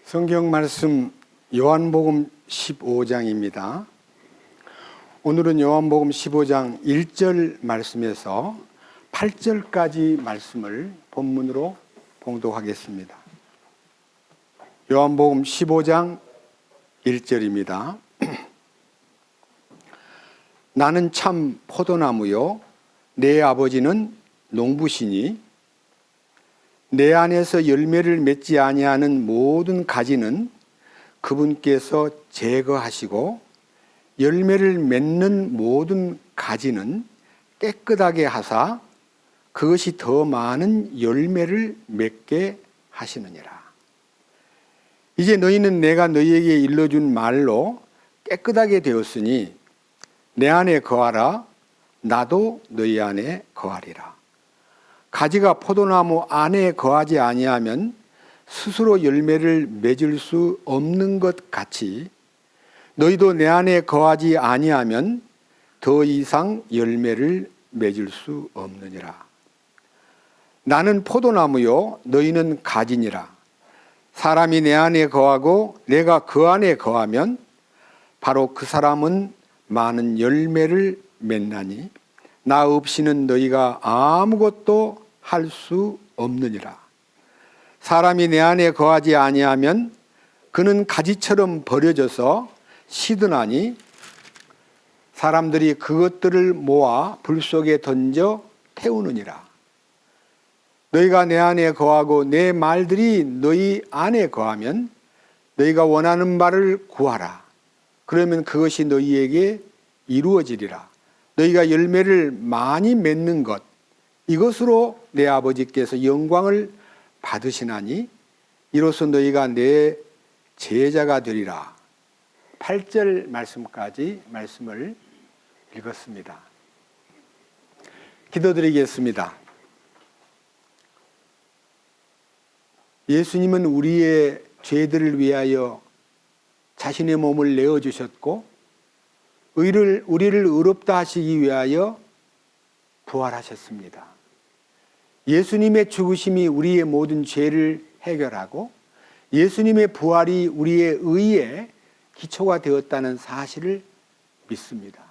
성경 말씀 요한복음 15장입니다. 오늘은 요한복음 15장 1절 말씀에서 8절까지 말씀을 본문으로 봉독하겠습니다. 요한복음 15장 1절입니다. 나는 참 포도나무요 내 아버지는 농부시니 내 안에서 열매를 맺지 아니하는 모든 가지는 그분께서 제거하시고 열매를 맺는 모든 가지는 깨끗하게 하사 그것이 더 많은 열매를 맺게 하시느니라. 이제 너희는 내가 너희에게 일러준 말로 깨끗하게 되었으니 내 안에 거하라. 나도 너희 안에 거하리라. 가지가 포도나무 안에 거하지 아니하면 스스로 열매를 맺을 수 없는 것 같이 너희도 내 안에 거하지 아니하면 더 이상 열매를 맺을 수 없느니라. 나는 포도나무요 너희는 가지니라. 사람이 내 안에 거하고 내가 그 안에 거하면 바로 그 사람은 많은 열매를 맺나니 나 없이는 너희가 아무것도 할 수 없느니라. 사람이 내 안에 거하지 아니하면 그는 가지처럼 버려져서 시드나니 사람들이 그것들을 모아 불 속에 던져 태우느니라. 너희가 내 안에 거하고 내 말들이 너희 안에 거하면 너희가 원하는 바를 구하라. 그러면 그것이 너희에게 이루어지리라. 너희가 열매를 많이 맺는 것 이것으로 내 아버지께서 영광을 받으시나니 이로써 너희가 내 제자가 되리라. 8절 말씀까지 말씀을 읽었습니다. 기도드리겠습니다. 예수님은 우리의 죄들을 위하여 자신의 몸을 내어주셨고 우리를 의롭다 하시기 위하여 부활하셨습니다. 예수님의 죽으심이 우리의 모든 죄를 해결하고 예수님의 부활이 우리의 의의 기초가 되었다는 사실을 믿습니다.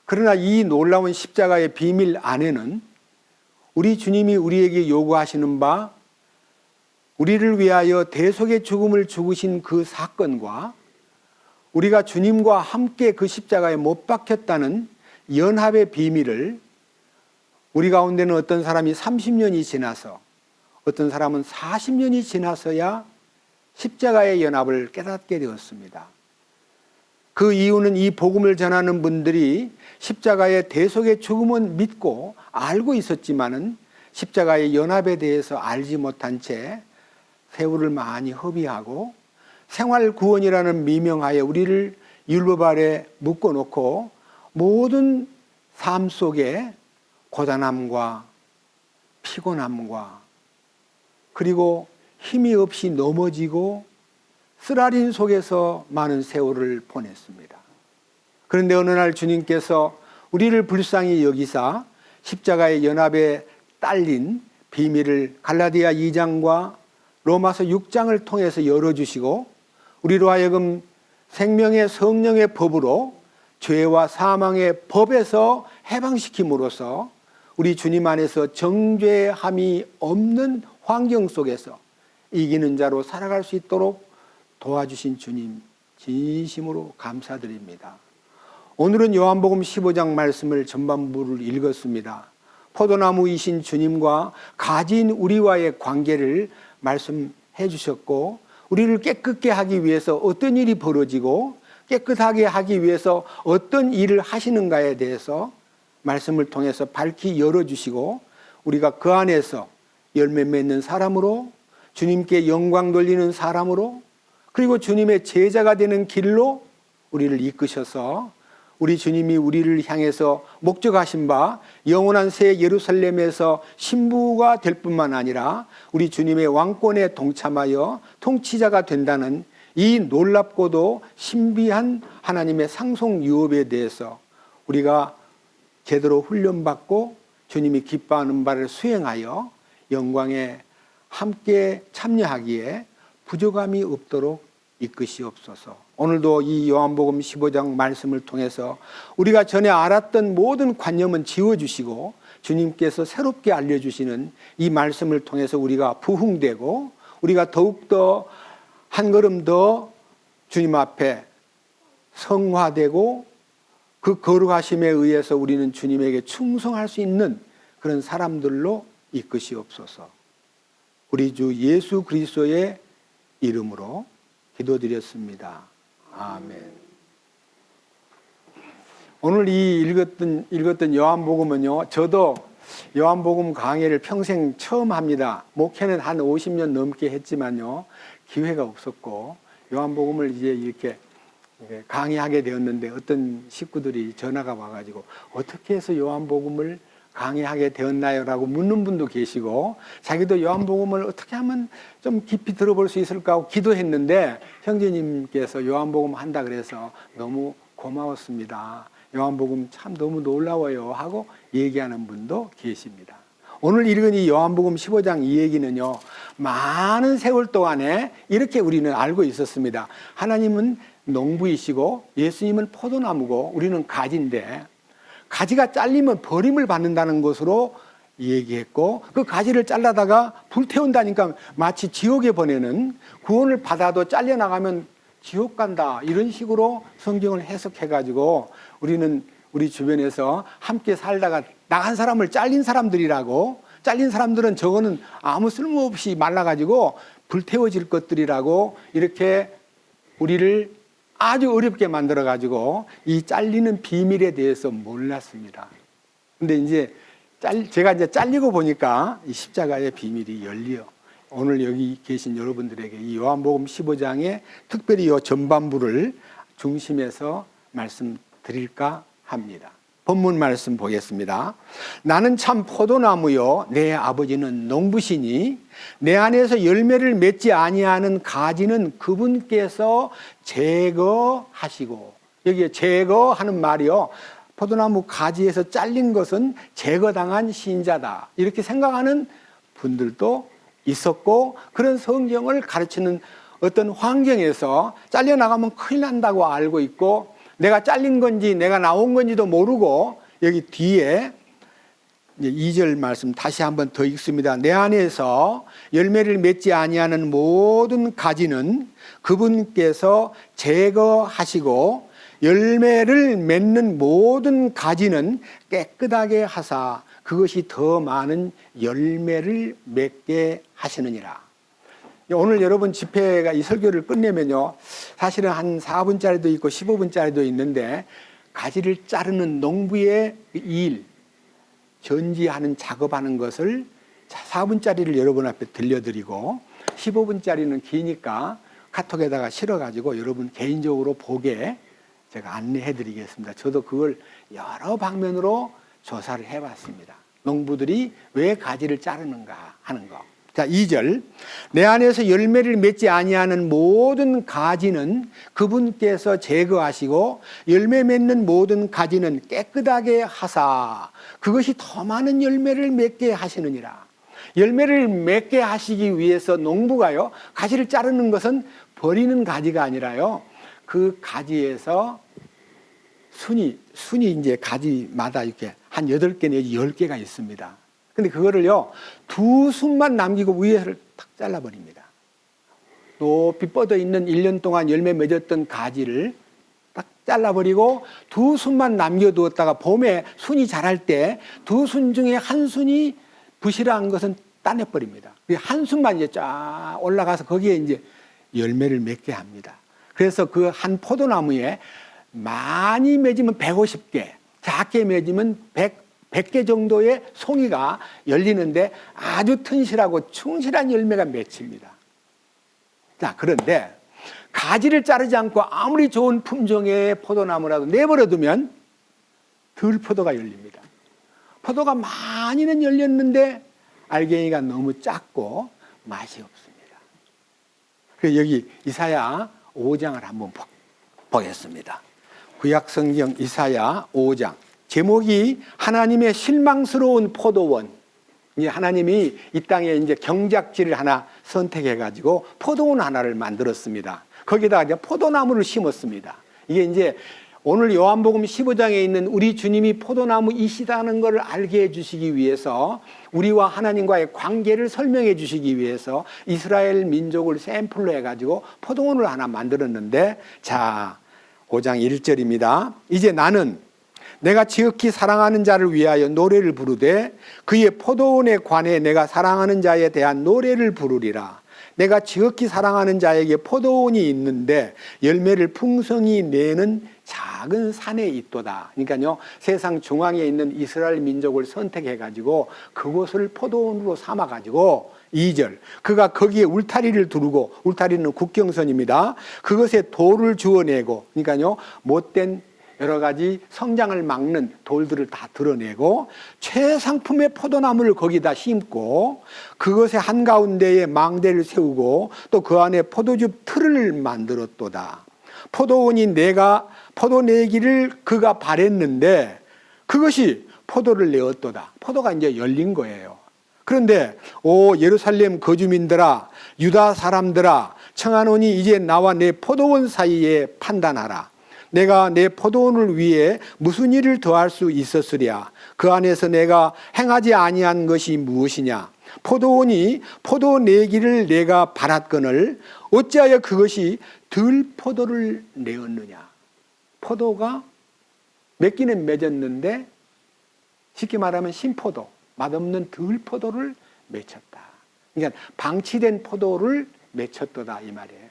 그러나 이 놀라운 십자가의 비밀 안에는 우리 주님이 우리에게 요구하시는 바 우리를 위하여 대속의 죽음을 죽으신 그 사건과 우리가 주님과 함께 그 십자가에 못 박혔다는 연합의 비밀을 우리 가운데는 어떤 사람이 30년이 지나서 어떤 사람은 40년이 지나서야 십자가의 연합을 깨닫게 되었습니다. 그 이유는 이 복음을 전하는 분들이 십자가의 대속의 죽음은 믿고 알고 있었지만은 십자가의 연합에 대해서 알지 못한 채 세월을 많이 허비하고 생활구원이라는 미명하에 우리를 율법 아래 묶어놓고 모든 삶 속에 고단함과 피곤함과 그리고 힘이 없이 넘어지고 쓰라린 속에서 많은 세월을 보냈습니다. 그런데 어느 날 주님께서 우리를 불쌍히 여기사 십자가의 연합에 딸린 비밀을 갈라디아 2장과 로마서 6장을 통해서 열어주시고 우리로 하여금 생명의 성령의 법으로 죄와 사망의 법에서 해방시킴으로써 우리 주님 안에서 정죄함이 없는 환경 속에서 이기는 자로 살아갈 수 있도록 도와주신 주님 진심으로 감사드립니다. 오늘은 요한복음 15장 말씀을 전반부를 읽었습니다. 포도나무이신 주님과 가지인 우리와의 관계를 말씀해 주셨고 우리를 깨끗게 하기 위해서 어떤 일이 벌어지고 깨끗하게 하기 위해서 어떤 일을 하시는가에 대해서 말씀을 통해서 밝히 열어주시고 우리가 그 안에서 열매 맺는 사람으로 주님께 영광 돌리는 사람으로 그리고 주님의 제자가 되는 길로 우리를 이끄셔서 우리 주님이 우리를 향해서 목적하신 바 영원한 새 예루살렘에서 신부가 될 뿐만 아니라 우리 주님의 왕권에 동참하여 통치자가 된다는 이 놀랍고도 신비한 하나님의 상속 유업에 대해서 우리가 제대로 훈련받고 주님이 기뻐하는 바를 수행하여 영광에 함께 참여하기에 부족함이 없도록 이끄시옵소서. 오늘도 이 요한복음 15장 말씀을 통해서 우리가 전에 알았던 모든 관념은 지워주시고 주님께서 새롭게 알려주시는 이 말씀을 통해서 우리가 부흥되고 우리가 더욱더 한 걸음 더 주님 앞에 성화되고 그 거룩하심에 의해서 우리는 주님에게 충성할 수 있는 그런 사람들로 이끄시옵소서. 우리 주 예수 그리스도의 이름으로 기도드렸습니다. 아멘. 오늘 이 읽었던 요한복음은요, 저도 요한복음 강해를 평생 처음 합니다. 목회는 한 50년 넘게 했지만요, 기회가 없었고, 요한복음을 이제 이렇게 강의하게 되었는데 어떤 식구들이 전화가 와가지고 어떻게 해서 요한복음을 강의하게 되었나요? 라고 묻는 분도 계시고 자기도 요한복음을 어떻게 하면 좀 깊이 들어볼 수 있을까 하고 기도했는데 형제님께서 요한복음 한다 그래서 너무 고마웠습니다. 요한복음 참 너무 놀라워요 하고 얘기하는 분도 계십니다. 오늘 읽은 이 요한복음 15장 이 얘기는요, 많은 세월 동안에 이렇게 우리는 알고 있었습니다. 하나님은 농부이시고 예수님은 포도나무고 우리는 가지인데 가지가 잘리면 버림을 받는다는 것으로 얘기했고 그 가지를 잘라다가 불태운다니까 마치 지옥에 보내는, 구원을 받아도 잘려나가면 지옥 간다 이런 식으로 성경을 해석해가지고 우리는 우리 주변에서 함께 살다가 나간 사람을 잘린 사람들이라고, 잘린 사람들은 저거는 아무 쓸모없이 말라가지고 불태워질 것들이라고 이렇게 우리를 아주 어렵게 만들어가지고 이 잘리는 비밀에 대해서 몰랐습니다. 근데 이제 제가 이제 잘리고 보니까 이 십자가의 비밀이 열려 오늘 여기 계신 여러분들에게 이 요한복음 15장에 특별히 이 전반부를 중심해서 말씀드릴까 합니다. 본문 말씀 보겠습니다. 나는 참 포도나무요 내 아버지는 농부시니 내 안에서 열매를 맺지 아니하는 가지는 그분께서 제거하시고, 여기에 제거하는 말이요, 포도나무 가지에서 잘린 것은 제거당한 신자다 이렇게 생각하는 분들도 있었고, 그런 성경을 가르치는 어떤 환경에서 잘려나가면 큰일 난다고 알고 있고 내가 잘린 건지 내가 나온 건지도 모르고, 여기 뒤에 2절 말씀 다시 한번 더 읽습니다. 내 안에서 열매를 맺지 아니하는 모든 가지는 그분께서 제거하시고 열매를 맺는 모든 가지는 깨끗하게 하사 그것이 더 많은 열매를 맺게 하시느니라. 오늘 여러분 집회가 이 설교를 끝내면요, 사실은 한 4분짜리도 있고 15분짜리도 있는데 가지를 자르는 농부의 일, 전지하는 작업하는 것을 4분짜리를 여러분 앞에 들려드리고 15분짜리는 기니까 카톡에다가 실어가지고 여러분 개인적으로 보게 제가 안내해드리겠습니다. 저도 그걸 여러 방면으로 조사를 해봤습니다. 농부들이 왜 가지를 자르는가 하는 거. 자, 2절. 내 안에서 열매를 맺지 아니하는 모든 가지는 그분께서 제거하시고 열매 맺는 모든 가지는 깨끗하게 하사 그것이 더 많은 열매를 맺게 하시느니라. 열매를 맺게 하시기 위해서 농부가요, 가지를 자르는 것은 버리는 가지가 아니라요, 그 가지에서 순이 이제 가지마다 이렇게 한 8개 내지 10개가 있습니다. 근데 그거를요, 2순만 남기고 위에를 탁 잘라버립니다. 높이 뻗어 있는 1년 동안 열매 맺었던 가지를 딱 잘라버리고 2순만 남겨두었다가 봄에 순이 자랄 때 2순 중에 한 순이 부실한 것은 따내버립니다. 한 순만 이제 쫙 올라가서 거기에 이제 열매를 맺게 합니다. 그래서 그 한 포도나무에 많이 맺으면 150개, 작게 맺으면 100개 정도의 송이가 열리는데 아주 튼실하고 충실한 열매가 맺힙니다. 자, 그런데 가지를 자르지 않고 아무리 좋은 품종의 포도나무라도 내버려두면 덜 포도가 열립니다. 포도가 많이는 열렸는데 알갱이가 너무 작고 맛이 없습니다. 그래서 여기 이사야 5장을 한번 보겠습니다. 구약성경 이사야 5장. 제목이 하나님의 실망스러운 포도원. 이제 하나님이 이 땅에 이제 경작지를 하나 선택해가지고 포도원 하나를 만들었습니다. 거기다가 이제 포도나무를 심었습니다. 이게 이제 오늘 요한복음 15장에 있는 우리 주님이 포도나무이시다는 것을 알게 해주시기 위해서, 우리와 하나님과의 관계를 설명해 주시기 위해서 이스라엘 민족을 샘플로 해가지고 포도원을 하나 만들었는데, 자, 5장 1절입니다. 이제 나는 내가 지극히 사랑하는 자를 위하여 노래를 부르되 그의 포도원에 관해 내가 사랑하는 자에 대한 노래를 부르리라. 내가 지극히 사랑하는 자에게 포도원이 있는데 열매를 풍성히 내는 작은 산에 있도다. 그러니까요, 세상 중앙에 있는 이스라엘 민족을 선택해가지고 그곳을 포도원으로 삼아가지고 2절, 그가 거기에 울타리를 두르고, 울타리는 국경선입니다. 그것에 돌을 주워내고, 그러니까요, 못된 여러 가지 성장을 막는 돌들을 다 드러내고 최상품의 포도나무를 거기다 심고 그것의 한가운데에 망대를 세우고 또 그 안에 포도즙 틀을 만들었도다. 포도원이 내가 포도 내기를 그가 바랬는데 그것이 포도를 내었도다. 포도가 이제 열린 거예요. 그런데 오 예루살렘 거주민들아, 유다 사람들아, 청하노니 이제 나와 내 포도원 사이에 판단하라. 내가 내 포도원을 위해 무슨 일을 더할 수 있었으랴. 그 안에서 내가 행하지 아니한 것이 무엇이냐. 포도원이 포도 내기를 내가 바랐거늘 어찌하여 그것이 들 포도를 내었느냐. 포도가 맺기는 맺었는데 쉽게 말하면 신포도, 맛없는 들 포도를 맺혔다. 그러니까 방치된 포도를 맺혔도다 이 말이에요.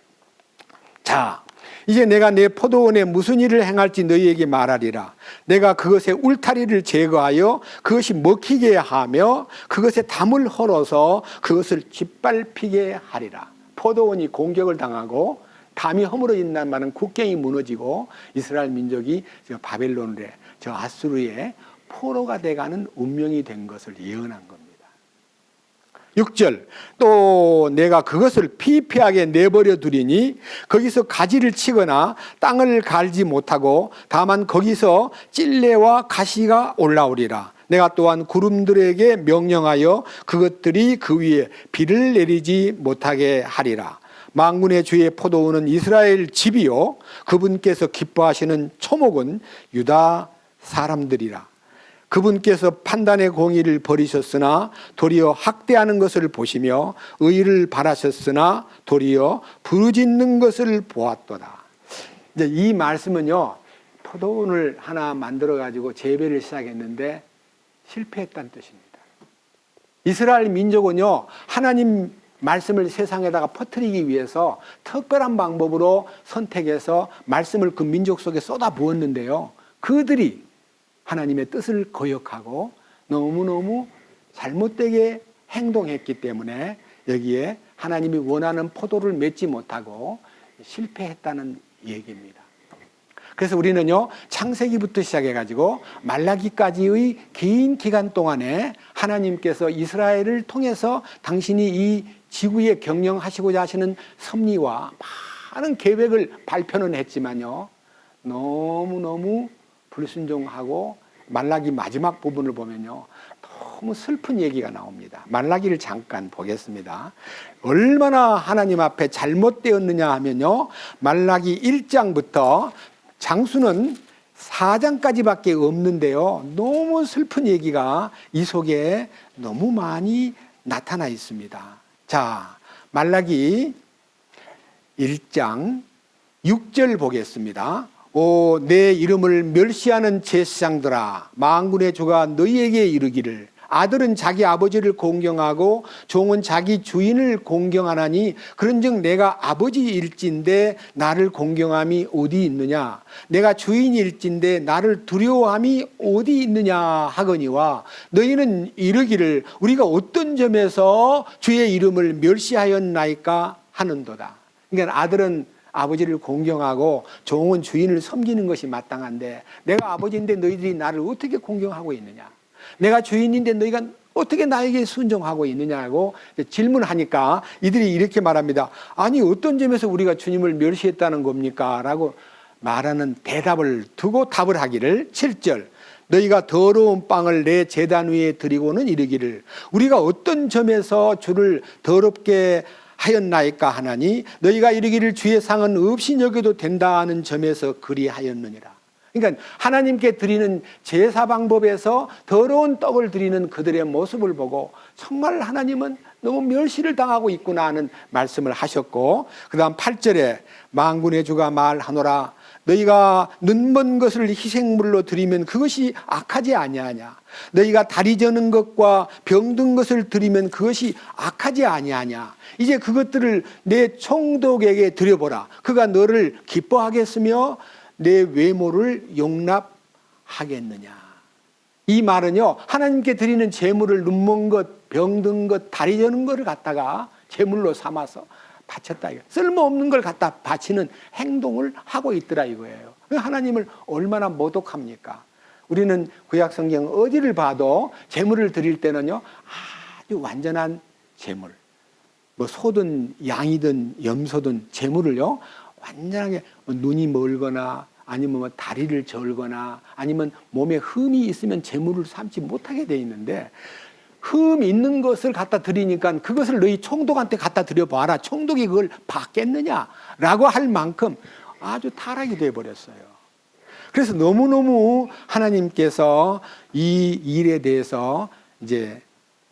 자, 이제 내가 내 포도원에 무슨 일을 행할지 너희에게 말하리라. 내가 그것의 울타리를 제거하여 그것이 먹히게 하며 그것에 담을 헐어서 그것을 짓밟히게 하리라. 포도원이 공격을 당하고 담이 허물어진다는 말은 국경이 무너지고 이스라엘 민족이 저 바벨론의 저 아수르의 포로가 돼가는 운명이 된 것을 예언한 겁니다. 6절, 또 내가 그것을 피폐하게 내버려 두리니 거기서 가지를 치거나 땅을 갈지 못하고 다만 거기서 찔레와 가시가 올라오리라. 내가 또한 구름들에게 명령하여 그것들이 그 위에 비를 내리지 못하게 하리라. 만군의 주의 포도원은 이스라엘 집이요 그분께서 기뻐하시는 초목은 유다 사람들이라. 그분께서 판단의 공의를 버리셨으나 도리어 학대하는 것을 보시며 의를 바라셨으나 도리어 부르짖는 것을 보았도다. 이제 이 말씀은요, 포도원을 하나 만들어 가지고 재배를 시작했는데 실패했다는 뜻입니다. 이스라엘 민족은요, 하나님 말씀을 세상에다가 퍼뜨리기 위해서 특별한 방법으로 선택해서 말씀을 그 민족 속에 쏟아 부었는데요, 그들이 하나님의 뜻을 거역하고 너무너무 잘못되게 행동했기 때문에 여기에 하나님이 원하는 포도를 맺지 못하고 실패했다는 얘기입니다. 그래서 우리는요, 창세기부터 시작해가지고 말라기까지의 긴 기간 동안에 하나님께서 이스라엘을 통해서 당신이 이 지구에 경영하시고자 하시는 섭리와 많은 계획을 발표는 했지만요, 너무너무 불순종하고 말라기 마지막 부분을 보면요, 너무 슬픈 얘기가 나옵니다. 말라기를 잠깐 보겠습니다. 얼마나 하나님 앞에 잘못되었느냐 하면요, 말라기 1장부터 장수는 4장까지밖에 없는데요, 너무 슬픈 얘기가 이 속에 너무 많이 나타나 있습니다. 자, 말라기 1장 6절 보겠습니다. 오, 내 이름을 멸시하는 제사장들아, 만군의 주가 너희에게 이르기를 아들은 자기 아버지를 공경하고 종은 자기 주인을 공경하나니 그런즉 내가 아버지일진데 나를 공경함이 어디 있느냐, 내가 주인일진데 나를 두려워함이 어디 있느냐 하거니와 너희는 이르기를 우리가 어떤 점에서 주의 이름을 멸시하였나이까 하는도다. 그러니까 아들은 아버지를 공경하고 종은 주인을 섬기는 것이 마땅한데 내가 아버지인데 너희들이 나를 어떻게 공경하고 있느냐, 내가 주인인데 너희가 어떻게 나에게 순종하고 있느냐고 질문하니까 이들이 이렇게 말합니다. 아니 어떤 점에서 우리가 주님을 멸시했다는 겁니까? 라고 말하는 대답을 두고 답을 하기를 7절, 너희가 더러운 빵을 내 제단 위에 드리고는 이르기를 우리가 어떤 점에서 주를 더럽게 하였나이까 하나니 너희가 이르기를 주의 상은 없이 여겨도 된다 하는 점에서 그리하였느니라. 그러니까 하나님께 드리는 제사 방법에서 더러운 떡을 드리는 그들의 모습을 보고 정말 하나님은 너무 멸시를 당하고 있구나 하는 말씀을 하셨고, 그 다음 8절에 만군의 주가 말하노라 너희가 눈먼 것을 희생물로 드리면 그것이 악하지 아니하냐. 너희가 다리 저는 것과 병든 것을 드리면 그것이 악하지 아니하냐. 이제 그것들을 내 총독에게 드려보라. 그가 너를 기뻐하겠으며 내 외모를 용납하겠느냐. 이 말은요, 하나님께 드리는 제물을 눈먼 것, 병든 것, 다리 저는 것을 갖다가 제물로 삼아서 바쳤다. 쓸모없는 걸 갖다 바치는 행동을 하고 있더라 이거예요. 하나님을 얼마나 모독합니까? 우리는 구약 성경 어디를 봐도 제물을 드릴 때는요, 아주 완전한 제물, 뭐 소든 양이든 염소든 제물을요 완전하게 눈이 멀거나 아니면 뭐 다리를 절거나 아니면 몸에 흠이 있으면 제물을 삼지 못하게 돼 있는데, 흠 있는 것을 갖다 드리니까 그것을 너희 총독한테 갖다 드려봐라. 총독이 그걸 받겠느냐라고 할 만큼 아주 타락이 돼버렸어요. 그래서 너무너무 하나님께서 이 일에 대해서 이제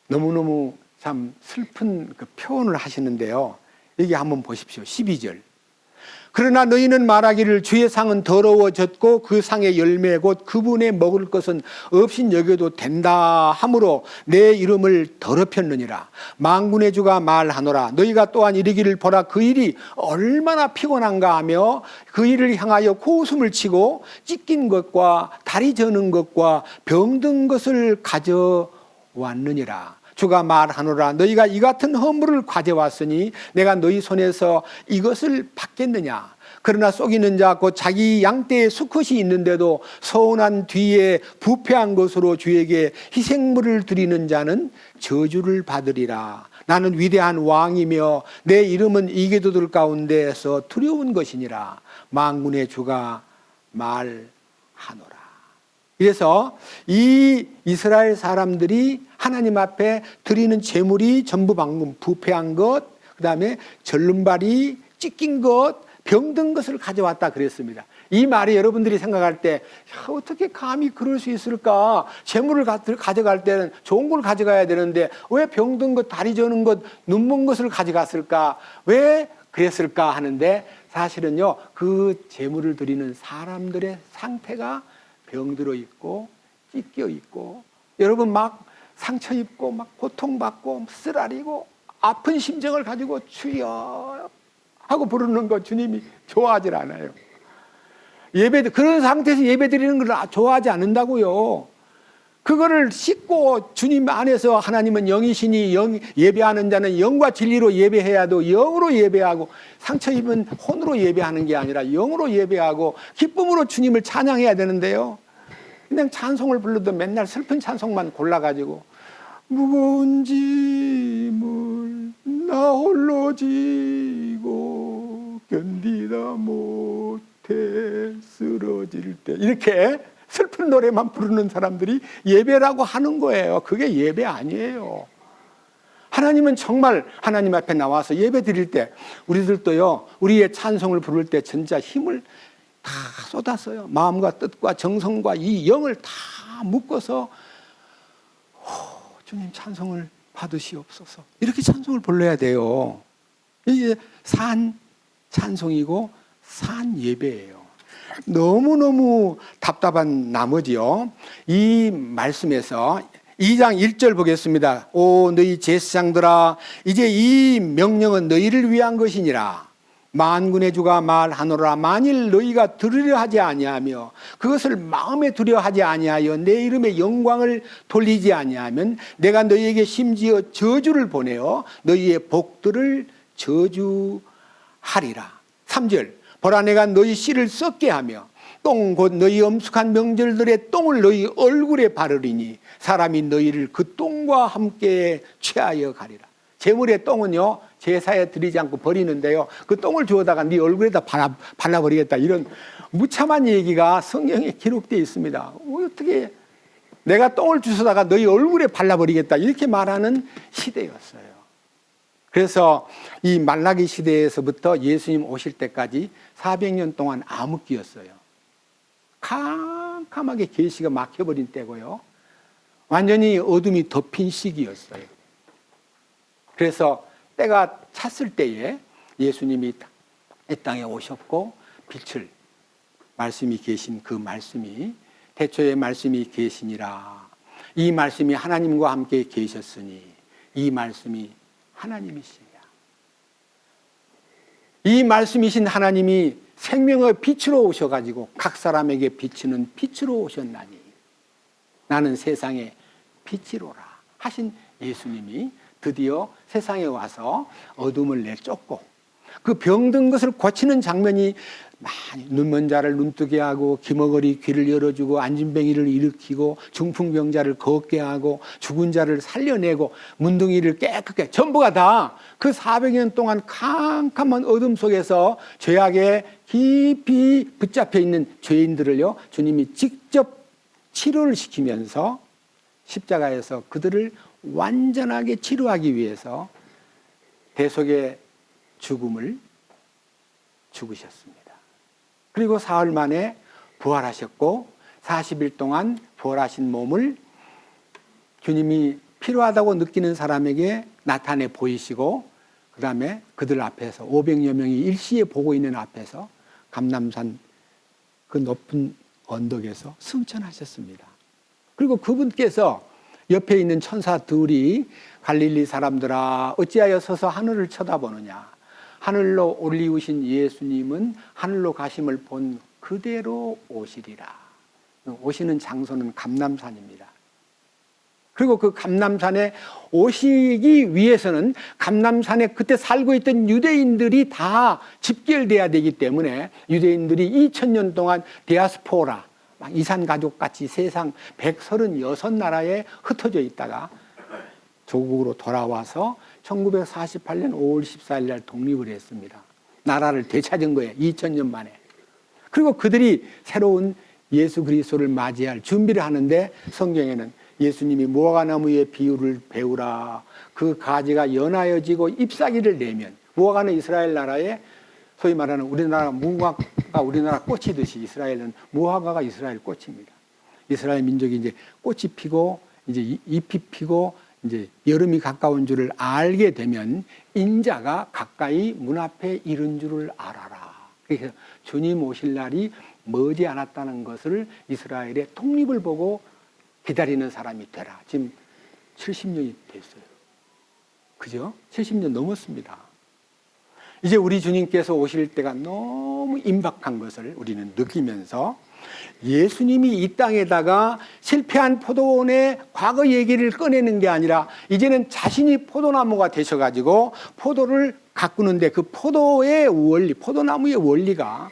너무너무 참 슬픈 그 표현을 하시는데요. 여기 한번 보십시오. 12절. 그러나 너희는 말하기를 주의 상은 더러워졌고 그 상의 열매 곧 그분의 먹을 것은 없인 여겨도 된다 하므로 내 이름을 더럽혔느니라. 만군의 주가 말하노라 너희가 또한 이르기를 보라 그 일이 얼마나 피곤한가 하며 그 일을 향하여 코웃음을 치고 찢긴 것과 다리 저는 것과 병든 것을 가져왔느니라. 주가 말하노라 너희가 이 같은 허물을 가져왔으니 내가 너희 손에서 이것을 받겠느냐. 그러나 속이는 자 곧 자기 양떼에 수컷이 있는데도 서운한 뒤에 부패한 것으로 주에게 희생물을 드리는 자는 저주를 받으리라. 나는 위대한 왕이며 내 이름은 이개도들 가운데에서 두려운 것이니라. 만군의 주가 말하노라. 그래서 이 이스라엘 사람들이 하나님 앞에 드리는 제물이 전부 방금 부패한 것, 그 다음에 절름발이 찢긴 것, 병든 것을 가져왔다 그랬습니다. 이 말이 여러분들이 생각할 때 어떻게 감히 그럴 수 있을까? 제물을 가져갈 때는 좋은 걸 가져가야 되는데 왜 병든 것, 다리 저는 것, 눈먼 것을 가져갔을까? 왜 그랬을까 하는데, 사실은요 그 제물을 드리는 사람들의 상태가 병들어 있고 찢겨 있고 여러분 막 상처 입고 막 고통받고 쓰라리고 아픈 심정을 가지고 주여 하고 부르는 거 주님이 좋아하질 않아요. 그런 상태에서 예배 드리는 걸 좋아하지 않는다고요. 그거를 씻고 주님 안에서 하나님은 영이시니 예배하는 자는 영과 진리로 예배해야도 영으로 예배하고, 상처 입은 혼으로 예배하는 게 아니라 영으로 예배하고 기쁨으로 주님을 찬양해야 되는데요, 그냥 찬송을 불러도 맨날 슬픈 찬송만 골라가지고 무거운 짐을 나 홀로 지고 견디다 못해 쓰러질 때, 이렇게 슬픈 노래만 부르는 사람들이 예배라고 하는 거예요. 그게 예배 아니에요. 하나님은 정말 하나님 앞에 나와서 예배 드릴 때 우리들도요, 우리의 찬송을 부를 때 진짜 힘을 다 쏟았어요. 마음과 뜻과 정성과 이 영을 다 묶어서 주님 찬송을 받으시옵소서, 이렇게 찬송을 불러야 돼요. 이게 산 찬송이고 산 예배예요. 너무너무 답답한 나머지요, 이 말씀에서 2장 1절 보겠습니다. 오 너희 제사장들아 이제 이 명령은 너희를 위한 것이니라. 만군의 주가 말하노라 만일 너희가 들으려 하지 아니하며 그것을 마음에 두려 하지 아니하여 내 이름의 영광을 돌리지 아니하면 내가 너희에게 심지어 저주를 보내어 너희의 복들을 저주하리라. 3절 보라 내가 너희 씨를 썩게 하며 똥 곧 너희 엄숙한 명절들의 똥을 너희 얼굴에 바르리니 사람이 너희를 그 똥과 함께 취하여 가리라. 제물의 똥은요 제사에 드리지 않고 버리는데요, 그 똥을 주워다가 네 얼굴에다 발라버리겠다, 이런 무참한 얘기가 성경에 기록되어 있습니다. 어떻게 내가 똥을 주워다가 너희 얼굴에 발라버리겠다. 이렇게 말하는 시대였어요. 그래서 이 말라기 시대에서부터 예수님 오실 때까지 400년 동안 암흑기였어요. 캄캄하게 계시가 막혀버린 때고요. 완전히 어둠이 덮인 시기였어요. 그래서 때가 찼을 때에 예수님이 이 땅에 오셨고 빛을 말씀이 계신 그 말씀이 태초에 말씀이 계시니라. 이 말씀이 하나님과 함께 계셨으니 이 말씀이 하나님이시냐. 이 말씀이신 하나님이 생명의 빛으로 오셔가지고 각 사람에게 비치는 빛으로 오셨나니 나는 세상의 빛이로라 하신 예수님이 드디어 세상에 와서 어둠을 내쫓고 그 병든 것을 고치는 장면이 많이 눈먼 자를 눈뜨게 하고 기머거리 귀를 열어주고 안진뱅이를 일으키고 중풍병자를 걷게 하고 죽은 자를 살려내고 문둥이를 깨끗게 전부가 다 그 400년 동안 캄캄한 어둠 속에서 죄악에 깊이 붙잡혀 있는 죄인들을요 주님이 직접 치료를 시키면서 십자가에서 그들을 완전하게 치료하기 위해서 대속의 죽음을 죽으셨습니다. 그리고 사흘 만에 부활하셨고 40일 동안 부활하신 몸을 주님이 필요하다고 느끼는 사람에게 나타내 보이시고 그 다음에 그들 앞에서 500여 명이 일시에 보고 있는 앞에서 감람산 그 높은 언덕에서 승천하셨습니다. 그리고 그분께서 옆에 있는 천사 둘이 갈릴리 사람들아 어찌하여 서서 하늘을 쳐다보느냐. 하늘로 올리우신 예수님은 하늘로 가심을 본 그대로 오시리라. 오시는 장소는 감람산입니다. 그리고 그 감람산에 오시기 위해서는 감람산에 그때 살고 있던 유대인들이 다 집결돼야 되기 때문에 유대인들이 2000년 동안 디아스포라 이산가족같이 세상 136나라에 흩어져 있다가 조국으로 돌아와서 1948년 5월 14일 날 독립을 했습니다. 나라를 되찾은 거예요. 2000년 만에. 그리고 그들이 새로운 예수 그리스도를 맞이할 준비를 하는데 성경에는 예수님이 무화과나무의 비유를 배우라. 그 가지가 연하여지고 잎사귀를 내면 무화과는 이스라엘 나라의 소위 말하는 우리나라 무화과가 우리나라 꽃이듯이 이스라엘은 무화과가 이스라엘 꽃입니다. 이스라엘 민족이 이제 꽃이 피고 이제 잎이 피고 이제 여름이 가까운 줄을 알게 되면 인자가 가까이 문 앞에 이른 줄을 알아라. 그래서 주님 오실 날이 머지 않았다는 것을 이스라엘의 독립을 보고 기다리는 사람이 되라. 지금 70년이 됐어요. 그죠? 70년 넘었습니다. 이제 우리 주님께서 오실 때가 너무 임박한 것을 우리는 느끼면서 예수님이 이 땅에다가 실패한 포도원의 과거 얘기를 꺼내는 게 아니라 이제는 자신이 포도나무가 되셔가지고 포도를 가꾸는데 그 포도의 원리, 포도나무의 원리가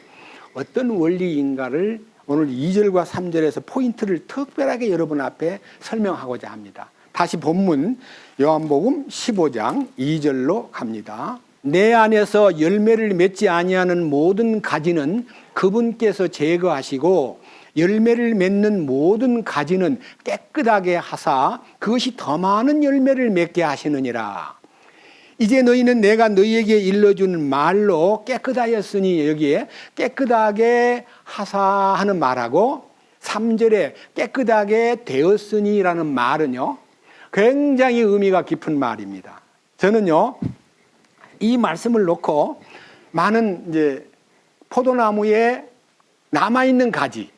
어떤 원리인가를 오늘 2절과 3절에서 포인트를 특별하게 여러분 앞에 설명하고자 합니다. 다시 본문 요한복음 15장 2절로 갑니다. 내 안에서 열매를 맺지 아니하는 모든 가지는 그분께서 제거하시고 열매를 맺는 모든 가지는 깨끗하게 하사 그것이 더 많은 열매를 맺게 하시느니라. 이제 너희는 내가 너희에게 일러준 말로 깨끗하였으니 여기에 깨끗하게 하사 하는 말하고 3절에 깨끗하게 되었으니라는 말은요 굉장히 의미가 깊은 말입니다. 저는요 이 말씀을 놓고 많은 이제 포도나무에 남아있는 가지,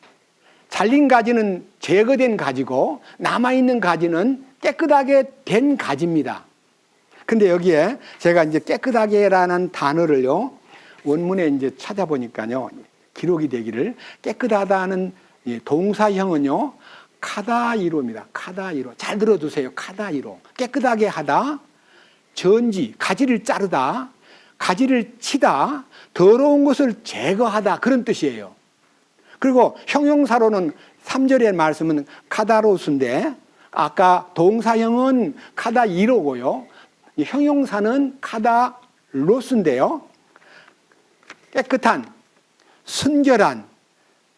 잘린 가지는 제거된 가지고 남아있는 가지는 깨끗하게 된 가지입니다. 근데 여기에 제가 이제 깨끗하게라는 단어를요 원문에 이제 찾아보니까요 기록이 되기를 깨끗하다는 동사형은요 카다이로입니다. 카다이로. 잘 들어두세요. 카다이로. 깨끗하게 하다, 전지, 가지를 자르다, 가지를 치다, 더러운 것을 제거하다 그런 뜻이에요. 그리고 형용사로는 3절의 말씀은 카다로스인데 아까 동사형은 카다이로고요. 형용사는 카다로스인데요. 깨끗한, 순결한,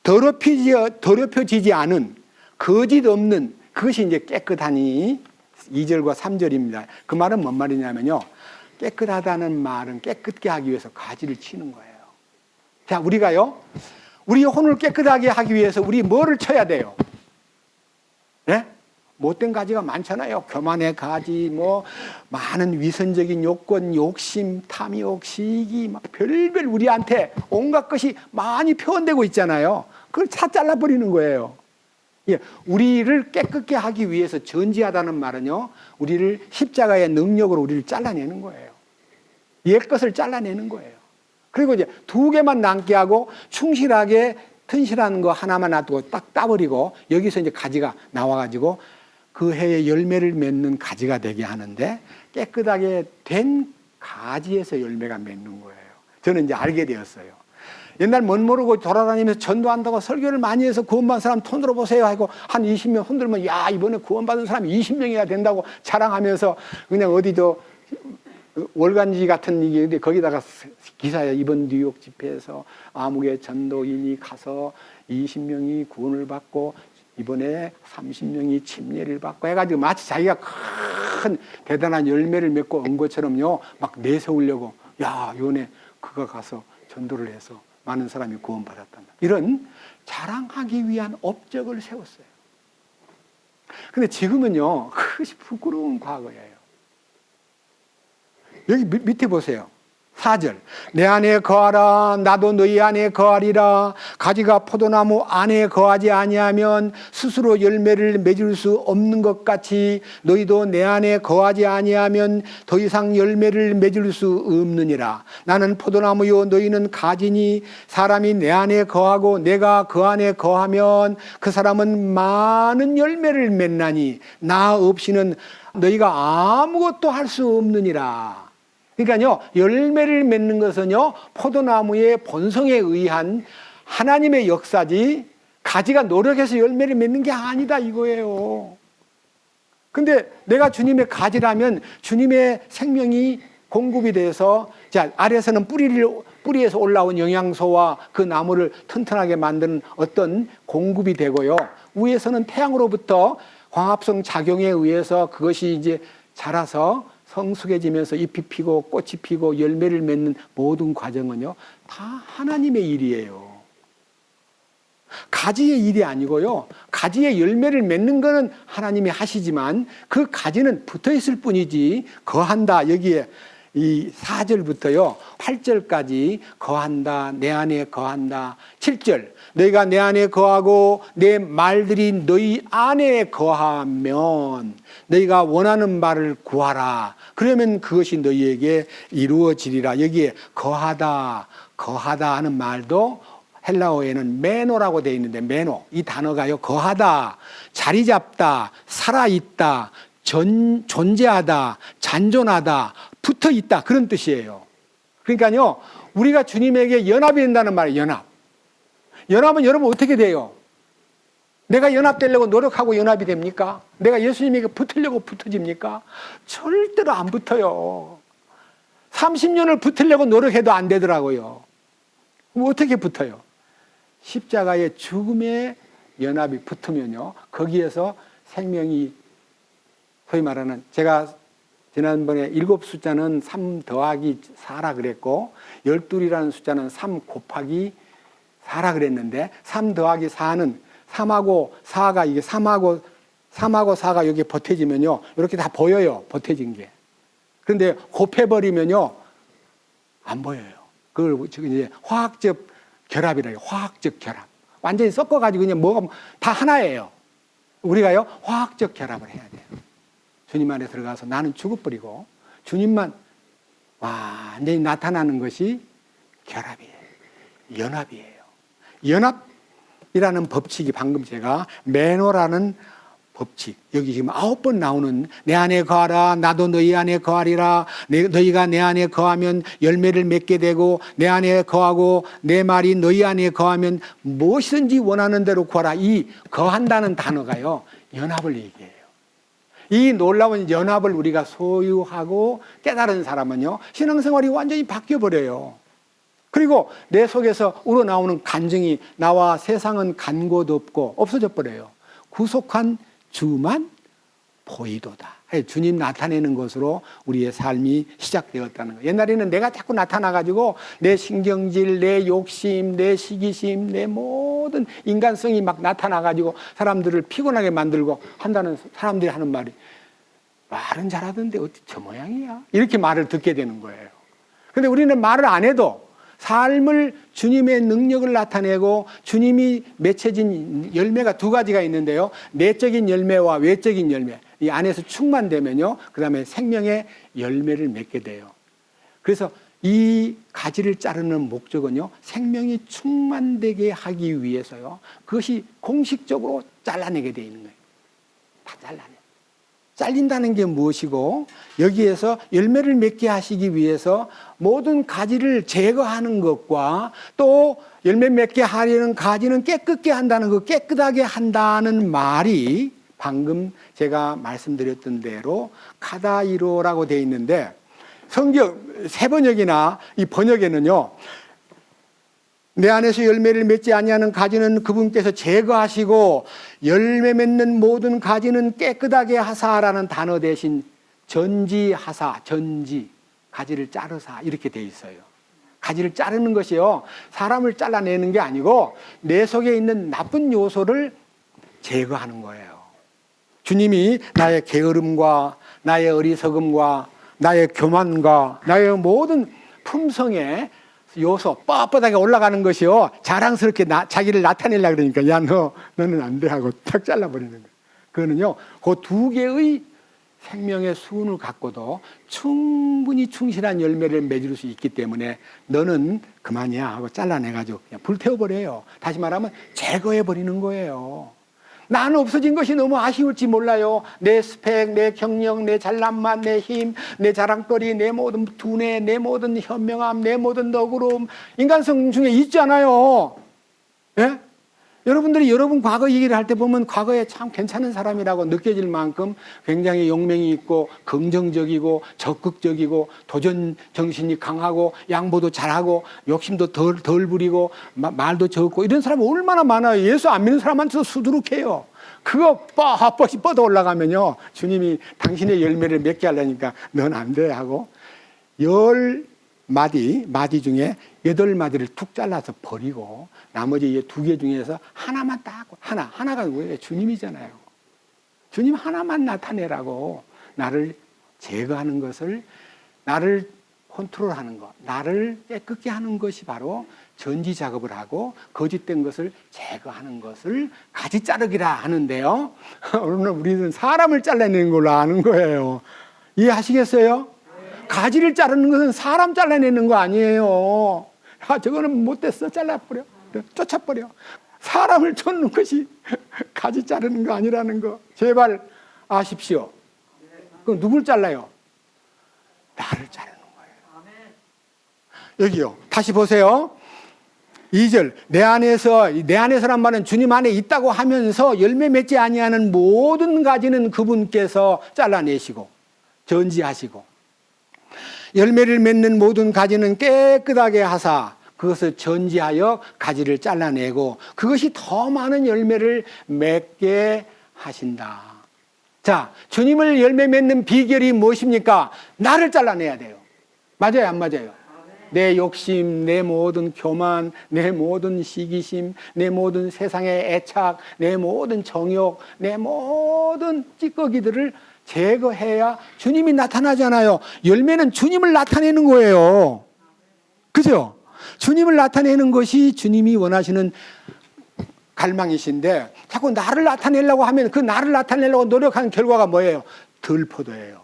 더럽혀지지 않은, 거짓 없는, 그것이 이제 깨끗하니 2절과 3절입니다. 그 말은 뭔 말이냐면요. 깨끗하다는 말은 깨끗게 하기 위해서 가지를 치는 거예요. 자, 우리가요. 우리 혼을 깨끗하게 하기 위해서 우리 뭐를 쳐야 돼요? 네? 못된 가지가 많잖아요. 교만의 가지, 뭐 많은 위선적인 요건, 욕심, 탐욕, 시기, 막 별별 우리한테 온갖 것이 많이 표현되고 있잖아요. 그걸 다 잘라버리는 거예요. 예, 우리를 깨끗게 하기 위해서 전지하다는 말은요, 우리를 십자가의 능력으로 우리를 잘라내는 거예요. 옛 것을 잘라내는 거예요. 그리고 이제 2개만 남게 하고 충실하게 튼실한 거 하나만 놔두고 딱 따버리고 여기서 이제 가지가 나와가지고 그 해에 열매를 맺는 가지가 되게 하는데 깨끗하게 된 가지에서 열매가 맺는 거예요. 저는 이제 알게 되었어요. 옛날 멋 모르고 돌아다니면서 전도한다고 설교를 많이 해서 구원받은 사람 손 들어보세요 하고 한 20명 흔들면 야 이번에 구원받은 사람이 20명이나 된다고 자랑하면서 그냥 어디도 월간지 같은 이게 거기다가 기사에 이번 뉴욕 집회에서 아무개 전도인이 가서 20명이 구원을 받고 이번에 30명이 침례를 받고 해가지고 마치 자기가 큰 대단한 열매를 맺고 온 것처럼요 막 내세우려고 야 이번에 그가 가서 전도를 해서 많은 사람이 구원받았다. 이런 자랑하기 위한 업적을 세웠어요. 근데 지금은요 그것이 부끄러운 과거예요. 여기 밑에 보세요. 4절. 내 안에 거하라. 나도 너희 안에 거하리라. 가지가 포도나무 안에 거하지 아니하면 스스로 열매를 맺을 수 없는 것 같이 너희도 내 안에 거하지 아니하면 더 이상 열매를 맺을 수 없느니라. 나는 포도나무요 너희는 가지니 사람이 내 안에 거하고 내가 그 안에 거하면 그 사람은 많은 열매를 맺나니 나 없이는 너희가 아무것도 할 수 없느니라. 그러니까요, 열매를 맺는 것은요, 포도나무의 본성에 의한 하나님의 역사지, 가지가 노력해서 열매를 맺는 게 아니다, 이거예요. 근데 내가 주님의 가지라면 주님의 생명이 공급이 돼서, 자, 아래에서는 뿌리에서 올라온 영양소와 그 나무를 튼튼하게 만드는 어떤 공급이 되고요. 위에서는 태양으로부터 광합성 작용에 의해서 그것이 이제 자라서 성숙해지면서 잎이 피고 꽃이 피고 열매를 맺는 모든 과정은요 다 하나님의 일이에요. 가지의 일이 아니고요, 가지의 열매를 맺는 거는 하나님이 하시지만 그 가지는 붙어있을 뿐이지 거한다. 여기에 이 4절부터요 8절까지 거한다, 내 안에 거한다. 7절 너희가 내 안에 거하고 내 말들이 너희 안에 거하면 너희가 원하는 바를 구하라. 그러면 그것이 너희에게 이루어지리라. 여기에 거하다 하는 말도 헬라어에는 메노라고 되어 있는데 메노, 이 단어가요 거하다, 자리 잡다, 살아있다, 존재하다, 잔존하다, 붙어있다 그런 뜻이에요. 그러니까요 우리가 주님에게 연합이 된다는 말이에요. 연합은 여러분 어떻게 돼요? 내가 연합되려고 노력하고 연합이 됩니까? 내가 예수님에게 붙으려고 붙어집니까? 절대로 안 붙어요. 30년을 붙으려고 노력해도 안 되더라고요. 그럼 어떻게 붙어요? 십자가의 죽음에 연합이 붙으면요 거기에서 생명이 소위 말하는, 제가 지난번에 7 숫자는 3 더하기 4라 그랬고 12이라는 숫자는 3 곱하기 4라 그랬는데 3 더하기 4는 3하고 4가 이게 3하고 4가 여기 보태지면요 이렇게 다 보여요. 보태진 게. 그런데 곱해버리면요 안 보여요. 그걸 이제 화학적 결합이라요. 화학적 결합. 완전히 섞어가지고 그냥 뭐가 다 하나예요. 우리가요 화학적 결합을 해야 돼요. 주님 안에 들어가서 나는 죽어버리고 주님만 완전히 나타나는 것이 결합이에요. 연합이에요. 연합이라는 법칙이 방금 제가 메노라는 법칙, 여기 지금 9번 나오는 내 안에 거하라, 나도 너희 안에 거하리라, 너희가 내 안에 거하면 열매를 맺게 되고 내 안에 거하고 내 말이 너희 안에 거하면 무엇이든지 원하는 대로 구하라. 이 거한다는 단어가요 연합을 얘기해요. 이 놀라운 연합을 우리가 소유하고 깨달은 사람은요 신앙생활이 완전히 바뀌어버려요. 그리고 내 속에서 우러나오는 간증이 나와 세상은 간 곳 없고 없어져 버려요. 구속한 주만 보이도다. 주님 나타내는 것으로 우리의 삶이 시작되었다는 거예요. 옛날에는 내가 자꾸 나타나가지고 내 신경질, 내 욕심, 내 시기심, 내 모든 인간성이 막 나타나가지고 사람들을 피곤하게 만들고 한다는 사람들이 하는 말이, 말은 잘하던데 어떻게 저 모양이야? 이렇게 말을 듣게 되는 거예요. 근데 우리는 말을 안 해도 삶을 주님의 능력을 나타내고 주님이 맺혀진 열매가 두 가지가 있는데요. 내적인 열매와 외적인 열매. 이 안에서 충만되면요. 그 다음에 생명의 열매를 맺게 돼요. 그래서 이 가지를 자르는 목적은요. 생명이 충만되게 하기 위해서요. 그것이 공식적으로 잘라내게 되어 있는 거예요. 다 잘라내. 잘린다는 게 무엇이고 여기에서 열매를 맺게 하시기 위해서 모든 가지를 제거하는 것과 또 열매 맺게 하려는 가지는 깨끗게 한다는 그 깨끗하게 한다는 말이 방금 제가 말씀드렸던 대로 카다이로라고 되어 있는데 성경 새 번역이나 이 번역에는요. 내 안에서 열매를 맺지 아니하는 가지는 그분께서 제거하시고 열매 맺는 모든 가지는 깨끗하게 하사라는 단어 대신 전지하사, 전지, 가지를 자르사 이렇게 돼 있어요. 가지를 자르는 것이요. 사람을 잘라내는 게 아니고 내 속에 있는 나쁜 요소를 제거하는 거예요. 주님이 나의 게으름과 나의 어리석음과 나의 교만과 나의 모든 품성에 요소 뻣뻣하게 올라가는 것이요. 자랑스럽게 자기를 나타내려고 그러니까 야 너는 안 돼 하고 탁 잘라버리는 거예요. 그거는요. 그 두 개의 생명의 수훈을 갖고도 충분히 충실한 열매를 맺을 수 있기 때문에 너는 그만이야 하고 잘라내가지고 그냥 불태워버려요. 다시 말하면 제거해버리는 거예요. 나는 없어진 것이 너무 아쉬울지 몰라요. 내 스펙, 내 경력, 내 잘난맛, 내 힘, 내 자랑거리, 내 모든 두뇌, 내 모든 현명함, 내 모든 너그러움, 인간성 중에 있잖아요. 예? 여러분들이 여러분 과거 얘기를 할 때 보면 과거에 참 괜찮은 사람이라고 느껴질 만큼 굉장히 용맹이 있고 긍정적이고 적극적이고 도전 정신이 강하고 양보도 잘하고 욕심도 덜 부리고 말도 적고 이런 사람 얼마나 많아요. 예수 안 믿는 사람한테도 수두룩해요. 그거 뻣뻣이 뻗어 올라가면요. 주님이 당신의 열매를 맺게 하려니까 넌 안 돼 하고 10마디 중에 8마디를 툭 잘라서 버리고 나머지 2개 중에서 하나만 딱 하나가 왜 주님이잖아요. 주님 하나만 나타내라고 나를 제거하는 것을 나를 컨트롤하는 것, 나를 깨끗게 하는 것이 바로 전지 작업을 하고 거짓된 것을 제거하는 것을 가지 자르기라 하는데요. 오늘 우리는 사람을 잘라내는 걸로 아는 거예요. 이해하시겠어요? 가지를 자르는 것은 사람 잘라내는 거 아니에요. 저거는 못됐어. 잘라버려. 쫓아버려. 사람을 쫓는 것이 가지 자르는 거 아니라는 거. 제발 아십시오. 그럼 누굴 잘라요? 나를 자르는 거예요. 여기요. 다시 보세요. 2절. 내 안에서란 말은 주님 안에 있다고 하면서 열매 맺지 아니하는 모든 가지는 그분께서 잘라내시고 전지하시고 열매를 맺는 모든 가지는 깨끗하게 하사 그것을 전지하여 가지를 잘라내고 그것이 더 많은 열매를 맺게 하신다. 자, 주님을 열매 맺는 비결이 무엇입니까? 나를 잘라내야 돼요. 맞아요, 안 맞아요? 내 욕심, 내 모든 교만, 내 모든 시기심, 내 모든 세상의 애착, 내 모든 정욕, 내 모든 찌꺼기들을 제거해야 주님이 나타나잖아요. 열매는 주님을 나타내는 거예요. 그죠? 주님을 나타내는 것이 주님이 원하시는 갈망이신데 자꾸 나를 나타내려고 하면 그 나를 나타내려고 노력하는 결과가 뭐예요? 덜포도예요.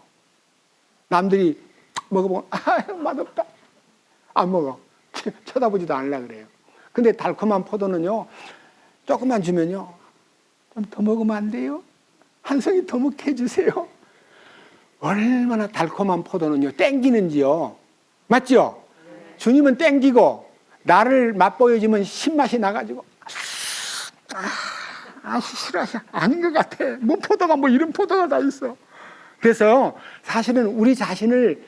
남들이 먹어보면 맛없다. 안 먹어. 쳐다보지도 않으려고 그래요. 근데 달콤한 포도는요. 조금만 주면요. 좀 더 먹으면 안 돼요? 한 송이 더 먹게 해주세요. 얼마나 달콤한 포도는요. 땡기는지요. 맞죠? 주님은 땡기고 나를 맛보여주면 신맛이 나가지고 싫어. 아닌 것 같아. 뭐 포도가 뭐 이런 포도가 다 있어. 그래서 사실은 우리 자신을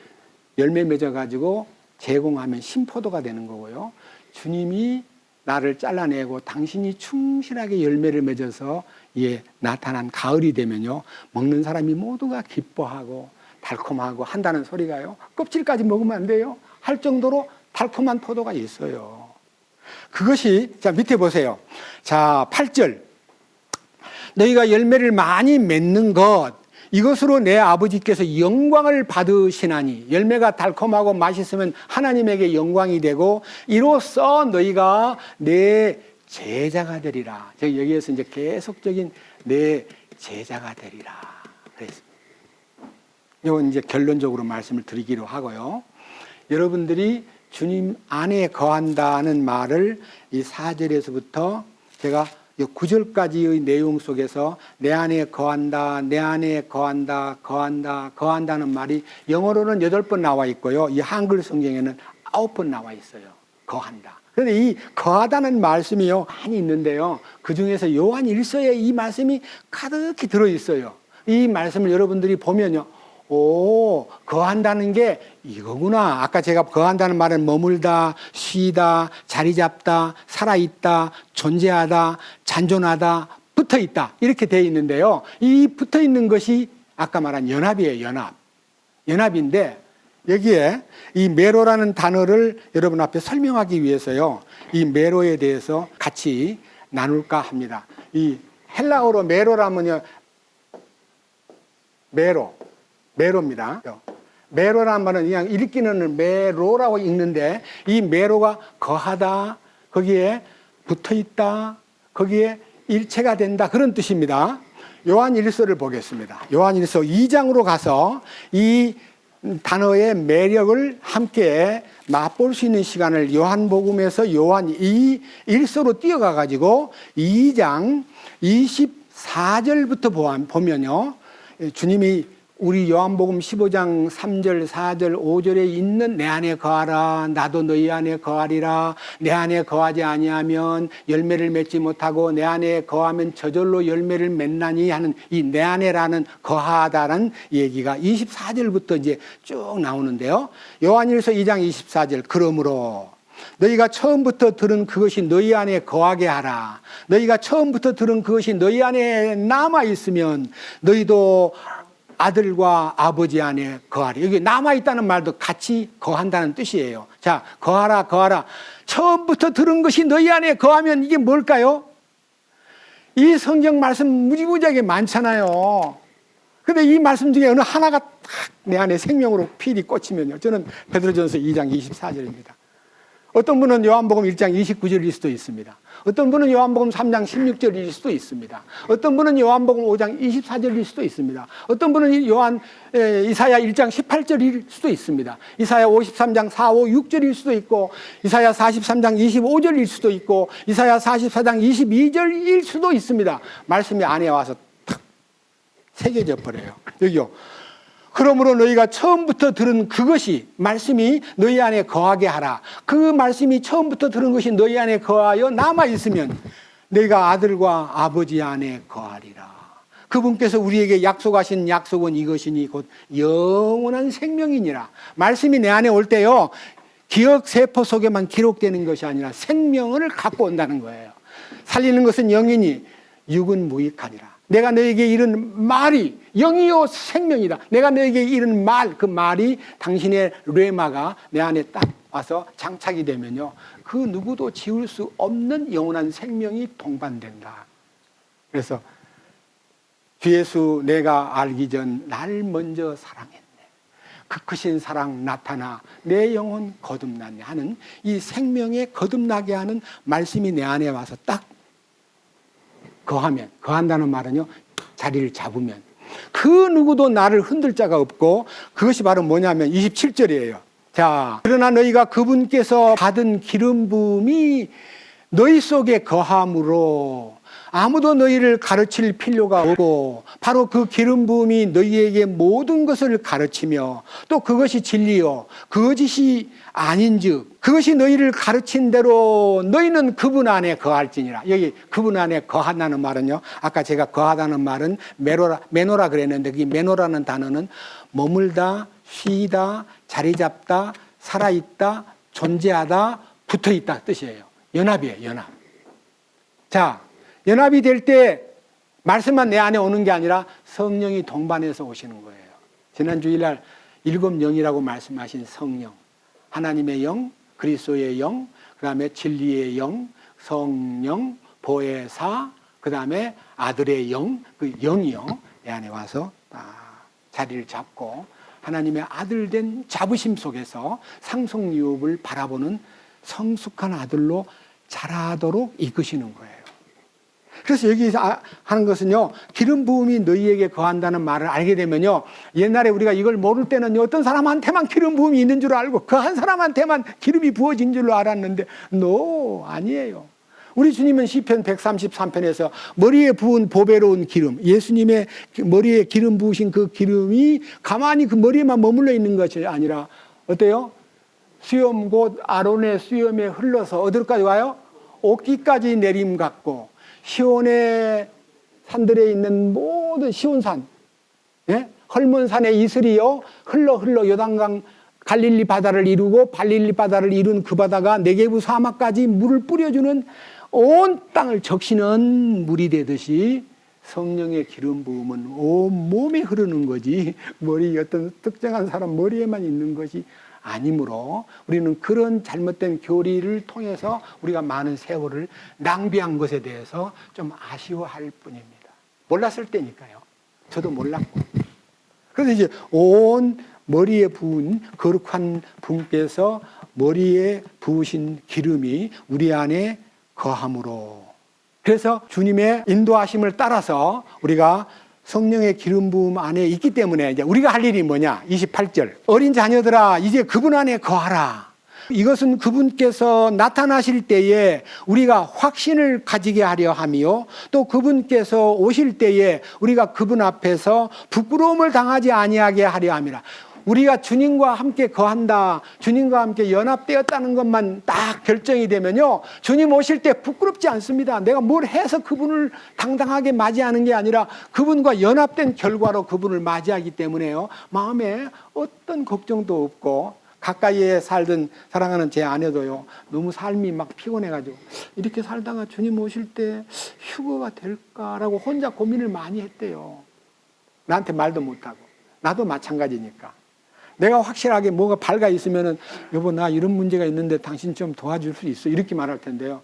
열매 맺어가지고 제공하면 신포도가 되는 거고요. 주님이 나를 잘라내고 당신이 충실하게 열매를 맺어서 나타난 가을이 되면요, 먹는 사람이 모두가 기뻐하고 달콤하고 한다는 소리가요, 껍질까지 먹으면 안 돼요 할 정도로 달콤한 포도가 있어요. 그것이, 자 밑에 보세요. 자 8절, 너희가 열매를 많이 맺는 것, 이것으로 내 아버지께서 영광을 받으시나니, 열매가 달콤하고 맛있으면 하나님에게 영광이 되고 이로써 너희가 내 제자가 되리라. 여기에서 이제 계속적인 내 제자가 되리라 그랬습니다. 이건 이제 결론적으로 말씀을 드리기로 하고요. 여러분들이 주님 안에 거한다는 말을 이 4절에서부터 제가 9절까지의 내용 속에서 내 안에 거한다, 내 안에 거한다, 거한다, 거한다는 말이 영어로는 8번 나와 있고요. 이 한글 성경에는 9번 나와 있어요. 거한다. 그런데 이 거하다는 말씀이요, 많이 있는데요. 그 중에서 요한 1서에 이 말씀이 가득히 들어있어요. 이 말씀을 여러분들이 보면요, 오, 거한다는 게 이거구나. 아까 제가 거한다는 말은 머물다, 쉬다, 자리 잡다, 살아있다, 존재하다, 잔존하다, 붙어있다, 이렇게 되어 있는데요. 이 붙어있는 것이 아까 말한 연합이에요. 연합인데 여기에 이 메로라는 단어를 여러분 앞에 설명하기 위해서요, 이 메로에 대해서 같이 나눌까 합니다. 이 헬라어로 메로라면요, 메로입니다. 메로라는 말은 그냥 읽기는 메로라고 읽는데, 이 메로가 거하다, 거기에 붙어있다, 거기에 일체가 된다, 그런 뜻입니다. 요한 1서를 보겠습니다. 요한 1서 2장으로 가서 이 단어의 매력을 함께 맛볼 수 있는 시간을 요한복음에서 요한 1서로 뛰어가 가지고 2장 24절부터 보면요, 주님이 우리 요한복음 15장 3절, 4절, 5절에 있는 내 안에 거하라, 나도 너희 안에 거하리라, 내 안에 거하지 아니하면 열매를 맺지 못하고 내 안에 거하면 저절로 열매를 맺나니 하는 이 내 안에라는 거하다라는 얘기가 24절부터 이제 쭉 나오는데요. 요한일서 2장 24절, 그러므로 너희가 처음부터 들은 그것이 너희 안에 거하게 하라. 너희가 처음부터 들은 그것이 너희 안에 남아 있으면 너희도 아들과 아버지 안에 거하리. 여기 남아있다는 말도 같이 거한다는 뜻이에요. 자, 거하라, 거하라. 처음부터 들은 것이 너희 안에 거하면 이게 뭘까요? 이 성경 말씀 무지무지하게 많잖아요. 근데 이 말씀 중에 어느 하나가 딱 내 안에 생명으로 필히 꽂히면요, 저는 베드로전서 2장 24절입니다. 어떤 분은 요한복음 1장 29절일 수도 있습니다. 어떤 분은 요한복음 3장 16절일 수도 있습니다. 어떤 분은 요한복음 5장 24절일 수도 있습니다. 어떤 분은 이사야 1장 18절일 수도 있습니다. 이사야 53장 4, 5, 6절일 수도 있고, 이사야 43장 25절일 수도 있고, 이사야 44장 22절일 수도 있습니다. 말씀이 안에 와서 탁 새겨져 버려요. 여기요. 그러므로 너희가 처음부터 들은 그것이, 말씀이 너희 안에 거하게 하라. 그 말씀이 처음부터 들은 것이 너희 안에 거하여 남아있으면 너희가 아들과 아버지 안에 거하리라. 그분께서 우리에게 약속하신 약속은 이것이니 곧 영원한 생명이니라. 말씀이 내 안에 올 때요, 기억세포 속에만 기록되는 것이 아니라 생명을 갖고 온다는 거예요. 살리는 것은 영이니 육은 무익하니라. 내가 너에게 이른 말이 영이요 생명이다. 내가 너에게 이른 말, 그 말이 당신의 레마가 내 안에 딱 와서 장착이 되면요, 그 누구도 지울 수 없는 영원한 생명이 동반된다. 그래서 주 예수 내가 알기 전 날 먼저 사랑했네. 그 크신 사랑 나타나 내 영혼 거듭났네 하는 이 생명에 거듭나게 하는 말씀이 내 안에 와서 딱 거하면, 거한다는 말은요, 자리를 잡으면 그 누구도 나를 흔들 자가 없고, 그것이 바로 뭐냐면 27절이에요. 자, 그러나 너희가 그분께서 받은 기름 부음이 너희 속에 거함으로 아무도 너희를 가르칠 필요가 없고, 바로 그 기름 부음이 너희에게 모든 것을 가르치며 또 그것이 진리요 거짓이 아닌즉 그것이 너희를 가르친 대로 너희는 그분 안에 거할지니라. 여기 그분 안에 거한다는 말은요, 아까 제가 거하다는 말은 메노라 그랬는데, 이 메노라는 단어는 머물다, 쉬다, 자리 잡다, 살아있다, 존재하다, 붙어있다 뜻이에요. 연합이에요, 연합. 자, 연합이 될 때 말씀만 내 안에 오는 게 아니라 성령이 동반해서 오시는 거예요. 지난 주일날 7영이라고 말씀하신 성령, 하나님의 영, 그리스도의 영, 그 다음에 진리의 영, 성령, 보혜사, 그 다음에 아들의 영, 그 영이요, 내 안에 와서 자리를 잡고 하나님의 아들 된 자부심 속에서 상속유업을 바라보는 성숙한 아들로 자라도록 이끄시는 거예요. 그래서 여기서 하는 것은요, 기름 부음이 너희에게 거한다는 말을 알게 되면요, 옛날에 우리가 이걸 모를 때는 어떤 사람한테만 기름 부음이 있는 줄 알고 그 한 사람한테만 기름이 부어진 줄로 알았는데, 아니에요. 우리 주님은 시편 133편에서 머리에 부은 보배로운 기름, 예수님의 머리에 기름 부으신 그 기름이 가만히 그 머리에만 머물러 있는 것이 아니라 어때요? 수염 곧 아론의 수염에 흘러서 어디로까지 와요? 옷깃까지 내림 같고, 시온의 산들에 있는 모든 시온산, 예? 헐몬산의 이슬이요 흘러 요단강 갈릴리 바다를 이루고 발릴리 바다를 이룬 그 바다가 네게부 사막까지 물을 뿌려주는 온 땅을 적시는 물이 되듯이 성령의 기름 부음은 온 몸에 흐르는 거지 머리 어떤 특정한 사람 머리에만 있는 것이 아니므로 우리는 그런 잘못된 교리를 통해서 우리가 많은 세월을 낭비한 것에 대해서 좀 아쉬워할 뿐입니다. 몰랐을 때니까요. 저도 몰랐고. 그래서 이제 온 머리에 부은 거룩한 분께서 머리에 부으신 기름이 우리 안에 거함으로, 그래서 주님의 인도하심을 따라서 우리가 성령의 기름 부음 안에 있기 때문에 이제 우리가 할 일이 뭐냐? 28절. 어린 자녀들아, 이제 그분 안에 거하라. 이것은 그분께서 나타나실 때에 우리가 확신을 가지게 하려 함이요, 또 그분께서 오실 때에 우리가 그분 앞에서 부끄러움을 당하지 아니하게 하려 함이라. 우리가 주님과 함께 거한다, 주님과 함께 연합되었다는 것만 딱 결정이 되면요, 주님 오실 때 부끄럽지 않습니다. 내가 뭘 해서 그분을 당당하게 맞이하는 게 아니라 그분과 연합된 결과로 그분을 맞이하기 때문에요, 마음에 어떤 걱정도 없고, 가까이에 살던 사랑하는 제 아내도요, 너무 삶이 막 피곤해가지고 이렇게 살다가 주님 오실 때 휴거가 될까라고 혼자 고민을 많이 했대요. 나한테 말도 못하고. 나도 마찬가지니까. 내가 확실하게 뭐가 밝아 있으면은, 여보 나 이런 문제가 있는데 당신 좀 도와줄 수 있어, 이렇게 말할 텐데요,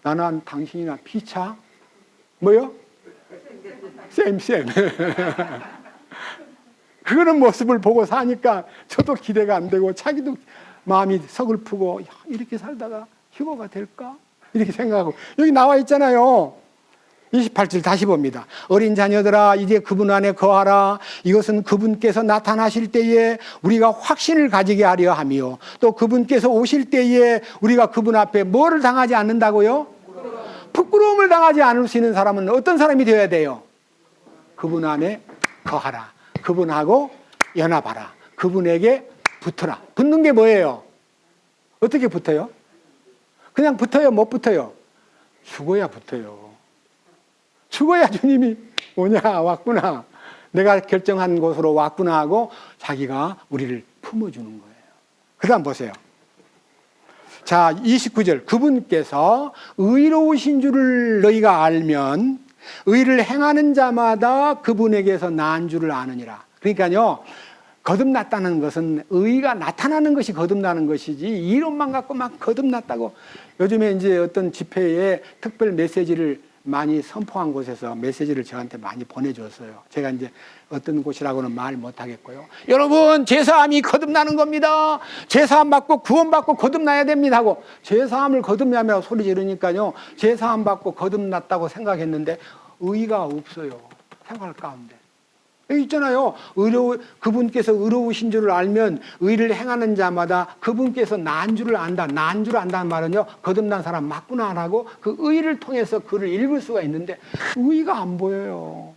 나는 당신이나 피차? 뭐요? 쌤 그런 모습을 보고 사니까 저도 기대가 안 되고 자기도 마음이 서글프고, 야, 이렇게 살다가 휴거가 될까? 이렇게 생각하고. 여기 나와 있잖아요. 28절 다시 봅니다. 어린 자녀들아, 이제 그분 안에 거하라. 이것은 그분께서 나타나실 때에 우리가 확신을 가지게 하려 함이요, 또 그분께서 오실 때에 우리가 그분 앞에 뭐를 당하지 않는다고요? 부끄러움을 당하지 않을 수 있는 사람은 어떤 사람이 되어야 돼요? 그분 안에 거하라. 그분하고 연합하라. 그분에게 붙어라. 붙는 게 뭐예요? 어떻게 붙어요? 그냥 붙어요? 못 붙어요? 죽어야 붙어요. 죽어야 주님이 오냐, 왔구나, 내가 결정한 곳으로 왔구나 하고 자기가 우리를 품어주는 거예요. 그 다음 보세요. 자, 29절. 그분께서 의로우신 줄을 너희가 알면 의를 행하는 자마다 그분에게서 난 줄을 아느니라. 그러니까요, 거듭났다는 것은 의가 나타나는 것이 거듭나는 것이지, 이론만 갖고 막 거듭났다고. 요즘에 이제 어떤 집회에 특별 메시지를 많이 선포한 곳에서 메시지를 저한테 많이 보내줬어요. 제가 이제 어떤 곳이라고는 말 못하겠고요. 여러분, 제사함이 거듭나는 겁니다. 제사함 받고 구원 받고 거듭나야 됩니다 하고, 제사함을 거듭나며 소리 지르니까요, 제사함 받고 거듭났다고 생각했는데 의가 없어요, 생활 가운데. 여기 있잖아요. 그분께서 의로우신 줄을 알면 의를 행하는 자마다 그분께서 난 줄을 안다. 난 줄 안다는 말은요, 거듭난 사람 맞구나 안 하고 그 의를 통해서 글을 읽을 수가 있는데 의가 안 보여요.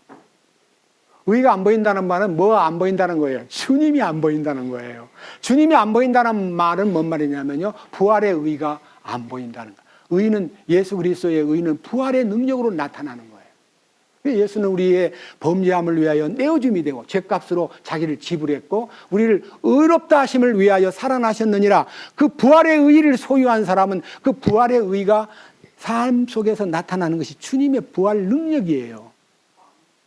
의가 안 보인다는 말은 뭐가 안 보인다는 거예요? 주님이 안 보인다는 거예요. 주님이 안 보인다는 말은 뭔 말이냐면요, 부활의 의가 안 보인다는 거예요. 의는, 예수 그리스도의 의는 부활의 능력으로 나타나는 거예요. 예수는 우리의 범죄함을 위하여 내어줌이 되고 죄값으로 자기를 지불했고 우리를 의롭다 하심을 위하여 살아나셨느니라. 그 부활의 의의를 소유한 사람은 그 부활의 의의가 삶 속에서 나타나는 것이 주님의 부활 능력이에요.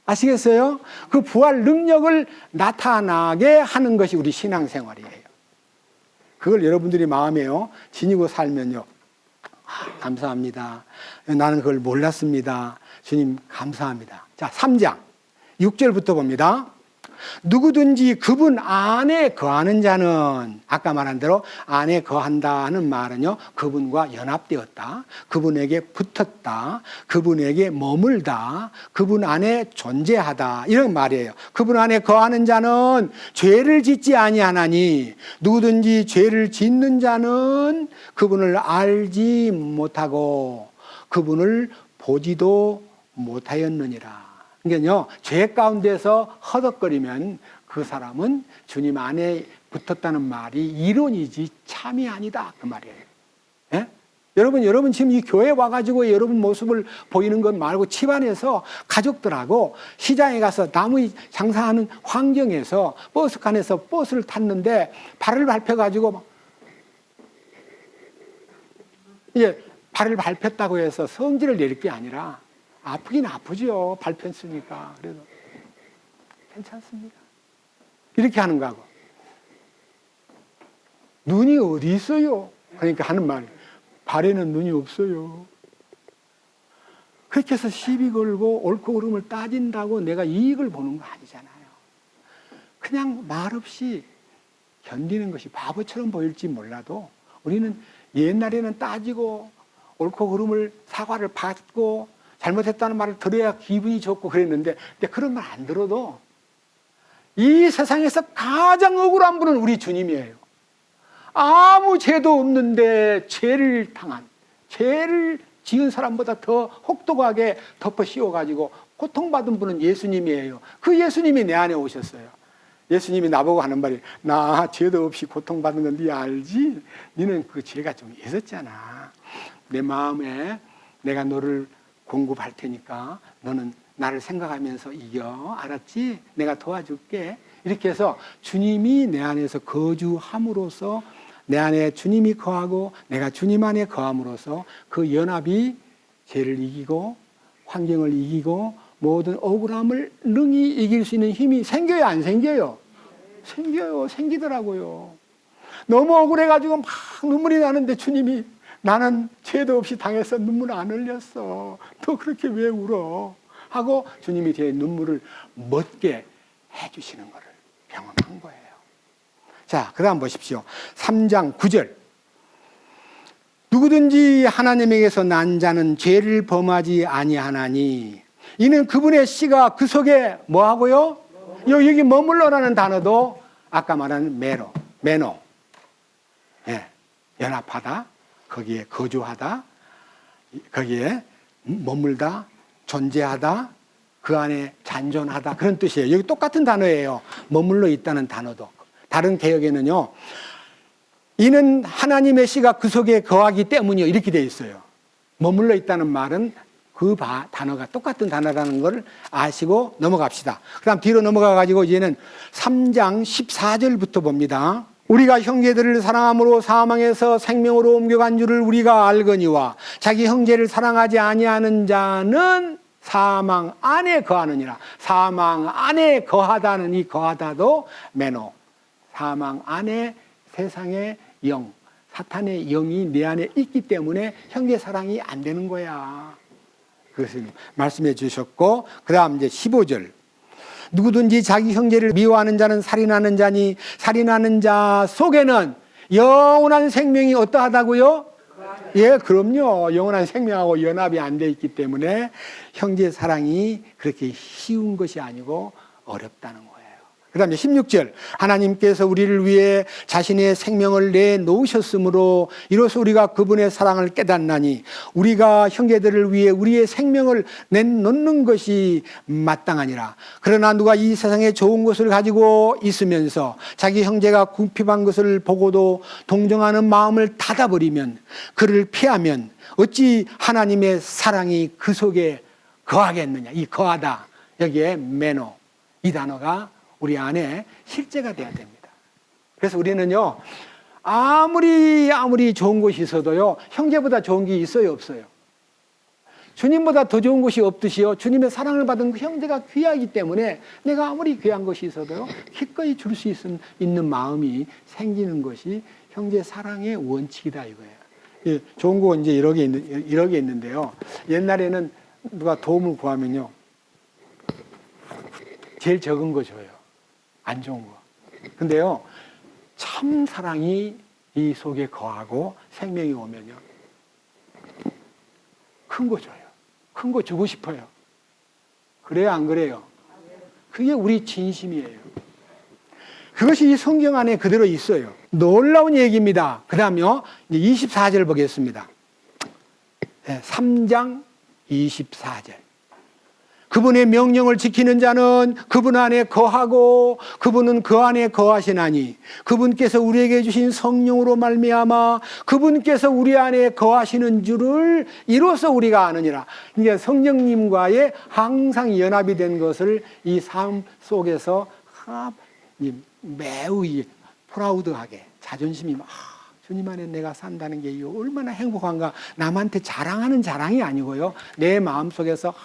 아시겠어요? 그 부활 능력을 나타나게 하는 것이 우리 신앙생활이에요. 그걸 여러분들이 마음에요 지니고 살면요, 감사합니다. 나는 그걸 몰랐습니다. 주님 감사합니다. 자, 3장 6절부터 봅니다. 누구든지 그분 안에 거하는 자는, 아까 말한 대로 안에 거한다는 말은요, 그분과 연합되었다, 그분에게 붙었다, 그분에게 머물다, 그분 안에 존재하다, 이런 말이에요. 그분 안에 거하는 자는 죄를 짓지 아니하나니 누구든지 죄를 짓는 자는 그분을 알지 못하고 그분을 보지도 못하였느니라. 그러니까요, 죄 가운데서 허덕거리면 그 사람은 주님 안에 붙었다는 말이 이론이지 참이 아니다, 그 말이에요. 예? 여러분 지금 이 교회 와가지고 여러분 모습을 보이는 것 말고 집안에서 가족들하고 시장에 가서 나무 장사하는 환경에서 버스칸에서 버스를 탔는데 발을 밟혀가지고 이제 발을 밟혔다고 해서 성질을 내릴 게 아니라 아프긴 아프죠. 밟혔으니까. 그래도 괜찮습니다. 이렇게 하는 거하고, 눈이 어디 있어요? 그러니까 하는 말, 발에는 눈이 없어요. 그렇게 해서 시비 걸고 옳고 그름을 따진다고 내가 이익을 보는 거 아니잖아요. 그냥 말없이 견디는 것이 바보처럼 보일지 몰라도 우리는 옛날에는 따지고 옳고 그름을 사과를 받고 잘못했다는 말을 들어야 기분이 좋고 그랬는데, 근데 그런 말 안 들어도 이 세상에서 가장 억울한 분은 우리 주님이에요. 아무 죄도 없는데 죄를 당한, 죄를 지은 사람보다 더 혹독하게 덮어 씌워가지고 고통받은 분은 예수님이에요. 그 예수님이 내 안에 오셨어요. 예수님이 나보고 하는 말이, 나 죄도 없이 고통받는 건 네 알지? 너는 그 죄가 좀 있었잖아. 내 마음에 내가 너를 공급할 테니까 너는 나를 생각하면서 이겨. 알았지? 내가 도와줄게. 이렇게 해서 주님이 내 안에서 거주함으로써 내 안에 주님이 거하고 내가 주님 안에 거함으로써 그 연합이 죄를 이기고 환경을 이기고 모든 억울함을 능히 이길 수 있는 힘이 생겨요, 안 생겨요? 생겨요. 생기더라고요. 너무 억울해가지고 막 눈물이 나는데 주님이, 나는 죄도 없이 당해서 눈물 안 흘렸어. 너 그렇게 왜 울어? 하고 주님이 제 눈물을 멎게 해주시는 것을 경험한 거예요. 자, 그 다음 보십시오. 3장 9절. 누구든지 하나님에게서 난 자는 죄를 범하지 아니하나니 이는 그분의 씨가 그 속에 뭐하고요? 여기 머물러라는 단어도 아까 말한 매너. 예, 연합하다, 거기에 거주하다, 거기에 머물다, 존재하다, 그 안에 잔존하다, 그런 뜻이에요. 여기 똑같은 단어예요. 머물러 있다는 단어도. 다른 개역에는요, 이는 하나님의 씨가 그 속에 거하기 때문이요, 이렇게 되어 있어요. 머물러 있다는 말은 그 단어가 똑같은 단어라는 걸 아시고 넘어갑시다. 그 다음 뒤로 넘어가가지고 이제는 3장 14절부터 봅니다. 우리가 형제들을 사랑함으로 사망에서 생명으로 옮겨간 줄을 우리가 알거니와 자기 형제를 사랑하지 아니하는 자는 사망 안에 거하느니라. 사망 안에 거하다는 이 거하다도 매너. 사망 안에 세상의 영, 사탄의 영이 내 안에 있기 때문에 형제 사랑이 안 되는 거야. 그것을 말씀해 주셨고, 그 다음 이제 15절. 누구든지 자기 형제를 미워하는 자는 살인하는 자니 살인하는 자 속에는 영원한 생명이 어떠하다고요? 예, 그럼요. 영원한 생명하고 연합이 안 돼 있기 때문에 형제 사랑이 그렇게 쉬운 것이 아니고 어렵다는 거예요. 그 다음에 16절. 하나님께서 우리를 위해 자신의 생명을 내놓으셨으므로 이로써 우리가 그분의 사랑을 깨닫나니 우리가 형제들을 위해 우리의 생명을 내놓는 것이 마땅하니라. 그러나 누가 이 세상에 좋은 것을 가지고 있으면서 자기 형제가 궁핍한 것을 보고도 동정하는 마음을 닫아버리면, 그를 피하면 어찌 하나님의 사랑이 그 속에 거하겠느냐. 이 거하다. 여기에 메노. 이 단어가 우리 안에 실제가 돼야 됩니다. 그래서 우리는요, 아무리 좋은 곳이 있어도요, 형제보다 좋은 게 있어요, 없어요? 주님보다 더 좋은 곳이 없듯이요, 주님의 사랑을 받은 그 형제가 귀하기 때문에 내가 아무리 귀한 것이 있어도요, 기꺼이 줄 수 있는 마음이 생기는 것이 형제 사랑의 원칙이다, 이거예요. 예, 좋은 거 이제 이렇게 있는데요. 옛날에는 누가 도움을 구하면요, 제일 적은 거 줘요. 안 좋은 거. 근데요, 참 사랑이 이 속에 거하고 생명이 오면요, 큰 거 줘요. 큰 거 주고 싶어요. 그래요, 안 그래요? 그게 우리 진심이에요. 그것이 이 성경 안에 그대로 있어요. 놀라운 얘기입니다. 그 다음요, 24절 보겠습니다. 3장 24절. 그분의 명령을 지키는 자는 그분 안에 거하고 그분은 그 안에 거하시나니 그분께서 우리에게 주신 성령으로 말미암아 그분께서 우리 안에 거하시는 줄을 이로써 우리가 아느니라. 이제 성령님과의 항상 연합이 된 것을 이 삶 속에서 매우 프라우드하게 자존심이 주님 안에 내가 산다는 게 얼마나 행복한가. 남한테 자랑하는 자랑이 아니고요, 내 마음속에서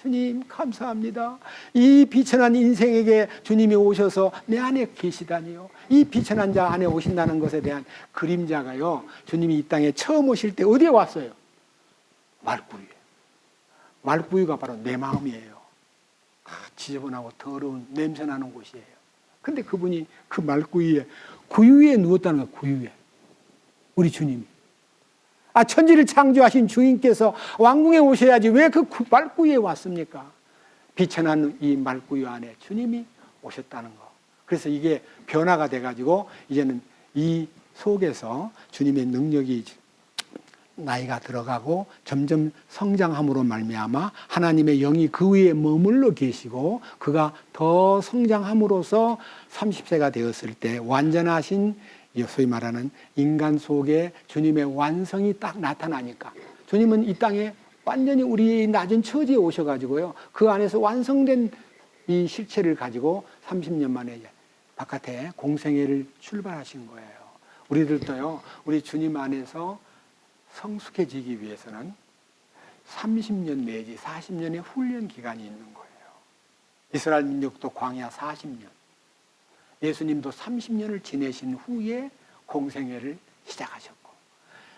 주님 감사합니다. 이 비천한 인생에게 주님이 오셔서 내 안에 계시다니요. 이 비천한 자 안에 오신다는 것에 대한 그림자가요, 주님이 이 땅에 처음 오실 때 어디에 왔어요? 말구유에. 말구유가 바로 내 마음이에요. 지저분하고 더러운 냄새나는 곳이에요. 근데 그분이 그 말구유에, 구유에 누웠다는 거예요. 구유에. 우리 주님이. 천지를 창조하신 주인께서 왕궁에 오셔야지 왜 그 말구유에 왔습니까? 비천한 이 말구유 안에 주님이 오셨다는 거. 그래서 이게 변화가 돼가지고 이제는 이 속에서 주님의 능력이 나이가 들어가고 점점 성장함으로 말미암아 하나님의 영이 그 위에 머물러 계시고 그가 더 성장함으로써 30세가 되었을 때 완전하신 소위 말하는 인간 속에 주님의 완성이 딱 나타나니까, 주님은 이 땅에 완전히 우리의 낮은 처지에 오셔가지고요, 그 안에서 완성된 이 실체를 가지고 30년 만에 바깥에 공생애를 출발하신 거예요. 우리들도요, 우리 주님 안에서 성숙해지기 위해서는 30년 내지 40년의 훈련 기간이 있는 거예요. 이스라엘 민족도 광야 40년, 예수님도 30년을 지내신 후에 공생애를 시작하셨고,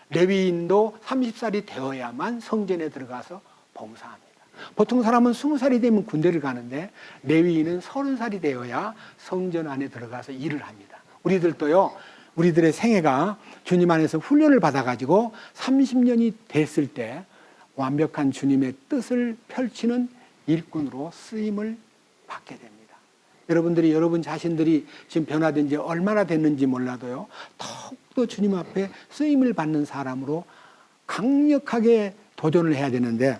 레위인도 30살이 되어야만 성전에 들어가서 봉사합니다. 보통 사람은 20살이 되면 군대를 가는데 레위인은 30살이 되어야 성전 안에 들어가서 일을 합니다. 우리들도요, 우리들의 생애가 주님 안에서 훈련을 받아가지고 30년이 됐을 때 완벽한 주님의 뜻을 펼치는 일꾼으로 쓰임을 받게 됩니다. 여러분들이 여러분 자신들이 지금 변화된 지 얼마나 됐는지 몰라도요, 더욱더 주님 앞에 쓰임을 받는 사람으로 강력하게 도전을 해야 되는데,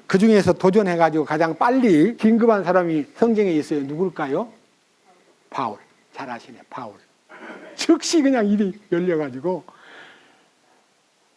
그 중에서 도전해가지고 가장 빨리 긴급한 사람이 성경에 있어요. 누굴까요? 바울. 잘 아시네, 바울. 즉시 그냥 일이 열려가지고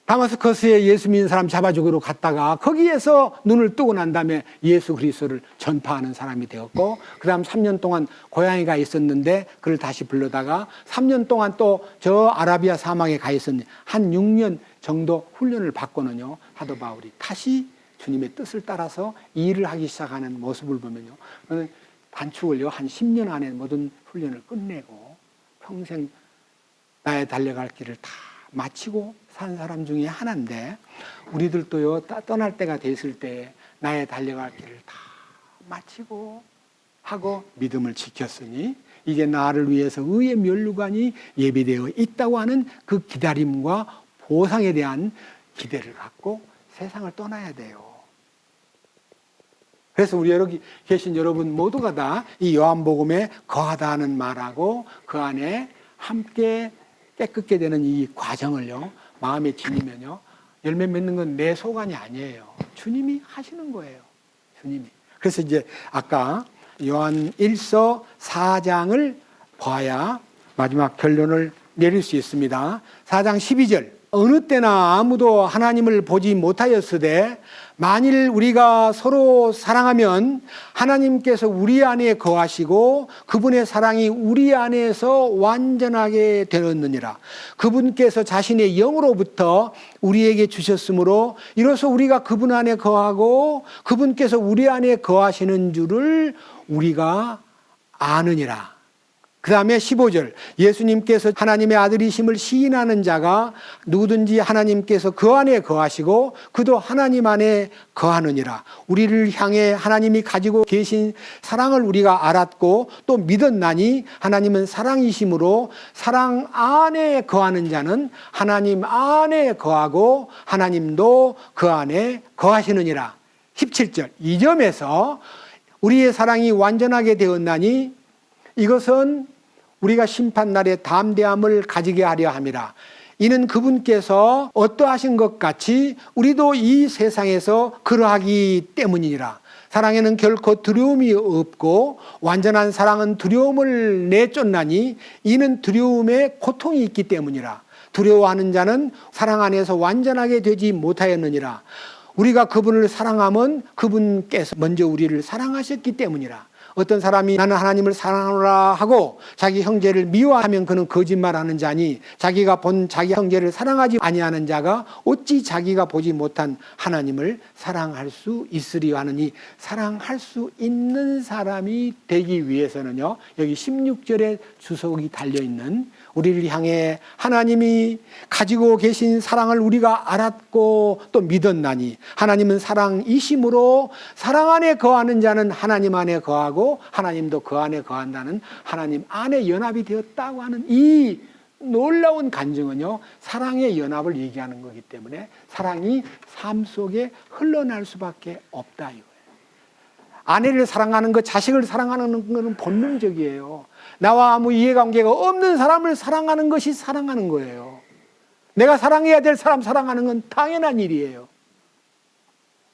다마스커스에 예수 믿는 사람 잡아주기로 갔다가 거기에서 눈을 뜨고 난 다음에 예수 그리스도를 전파하는 사람이 되었고, 그 다음 3년 동안 고향에 가 있었는데 그를 다시 불러다가 3년 동안 또 저 아라비아 사막에 가 있었는데 한 6년 정도 훈련을 받고는요, 사도 바울이 다시 주님의 뜻을 따라서 일을 하기 시작하는 모습을 보면요, 단축을요 한 10년 안에 모든 훈련을 끝내고 평생 나의 달려갈 길을 다 마치고 산 사람 중에 하나인데, 우리들도요 떠날 때가 됐을 때 나의 달려갈 길을 다 마치고 하고 믿음을 지켰으니 이제 나를 위해서 의의 면류관이 예비되어 있다고 하는 그 기다림과 보상에 대한 기대를 갖고 세상을 떠나야 돼요. 그래서 우리 여기 계신 여러분 모두가 다 이 요한복음에 거하다 하는 말하고 그 안에 함께 깨끗게 되는 이 과정을요 마음에 지니면요, 열매 맺는 건 내 소관이 아니에요. 주님이 하시는 거예요. 주님이. 그래서 이제 아까 요한 1서 4장을 봐야 마지막 결론을 내릴 수 있습니다. 4장 12절 어느 때나 아무도 하나님을 보지 못하였으되 만일 우리가 서로 사랑하면 하나님께서 우리 안에 거하시고 그분의 사랑이 우리 안에서 완전하게 되었느니라. 그분께서 자신의 영으로부터 우리에게 주셨으므로 이로써 우리가 그분 안에 거하고 그분께서 우리 안에 거하시는 줄을 우리가 아느니라. 그 다음에 15절, 예수님께서 하나님의 아들이심을 시인하는 자가 누구든지 하나님께서 그 안에 거하시고 그도 하나님 안에 거하느니라. 우리를 향해 하나님이 가지고 계신 사랑을 우리가 알았고 또 믿었나니 하나님은 사랑이심으로 사랑 안에 거하는 자는 하나님 안에 거하고 하나님도 그 안에 거하시느니라. 17절, 이 점에서 우리의 사랑이 완전하게 되었나니 이것은 우리가 심판날에 담대함을 가지게 하려 함이라. 이는 그분께서 어떠하신 것 같이 우리도 이 세상에서 그러하기 때문이니라. 사랑에는 결코 두려움이 없고 완전한 사랑은 두려움을 내쫓나니 이는 두려움에 고통이 있기 때문이라. 두려워하는 자는 사랑 안에서 완전하게 되지 못하였느니라. 우리가 그분을 사랑하면 그분께서 먼저 우리를 사랑하셨기 때문이라. 어떤 사람이 나는 하나님을 사랑하노라 하고 자기 형제를 미워하면 그는 거짓말하는 자니 자기가 본 자기 형제를 사랑하지 아니하는 자가 어찌 자기가 보지 못한 하나님을 사랑할 수 있으리요 하느니 사랑할 수 있는 사람이 되기 위해서는요, 여기 16절에 주석이 달려있는 우리를 향해 하나님이 가지고 계신 사랑을 우리가 알았고 또 믿었나니 하나님은 사랑이심으로 사랑 안에 거하는 자는 하나님 안에 거하고 하나님도 그 안에 거한다는 하나님 안에 연합이 되었다고 하는 이 놀라운 간증은요, 사랑의 연합을 얘기하는 거기 때문에 사랑이 삶 속에 흘러날 수밖에 없다 이거예요. 아내를 사랑하는 것, 자식을 사랑하는 것은 본능적이에요. 나와 아무 이해관계가 없는 사람을 사랑하는 것이 사랑하는 거예요. 내가 사랑해야 될 사람 사랑하는 건 당연한 일이에요.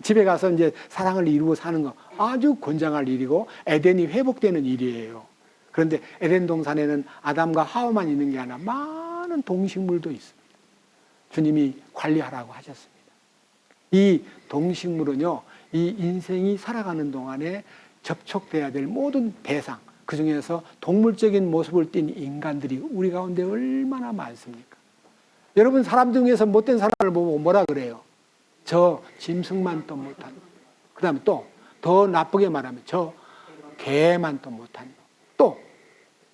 집에 가서 이제 사랑을 이루고 사는 거 아주 권장할 일이고 에덴이 회복되는 일이에요. 그런데 에덴 동산에는 아담과 하와만 있는 게 아니라 많은 동식물도 있습니다. 주님이 관리하라고 하셨습니다. 이 동식물은요, 이 인생이 살아가는 동안에 접촉돼야 될 모든 대상, 그 중에서 동물적인 모습을 띤 인간들이 우리 가운데 얼마나 많습니까? 여러분, 사람 중에서 못된 사람을 보고 뭐라 그래요? 저 짐승만 또 못한. 그 다음에 또 더 나쁘게 말하면 저 개만 또 못한. 또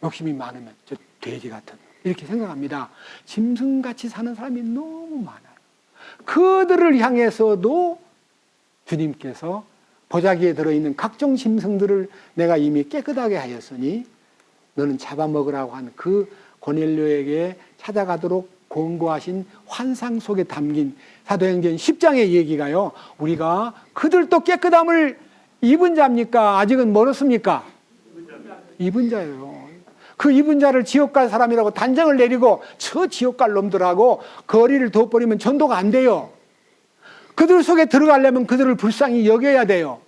욕심이 많으면 저 돼지 같은. 이렇게 생각합니다. 짐승같이 사는 사람이 너무 많아요. 그들을 향해서도 주님께서 보자기에 들어있는 각종 짐승들을 내가 이미 깨끗하게 하였으니 너는 잡아먹으라고 한 그 고넬료에게 찾아가도록 권고하신 환상 속에 담긴 사도행전 10장의 얘기가요, 우리가 그들도 깨끗함을 입은 자입니까? 아직은 멀었습니까? 입은 자예요. 그 입은 자를 지옥 갈 사람이라고 단정을 내리고 저 지옥 갈 놈들하고 거리를 둬버리면 전도가 안 돼요. 그들 속에 들어가려면 그들을 불쌍히 여겨야 돼요.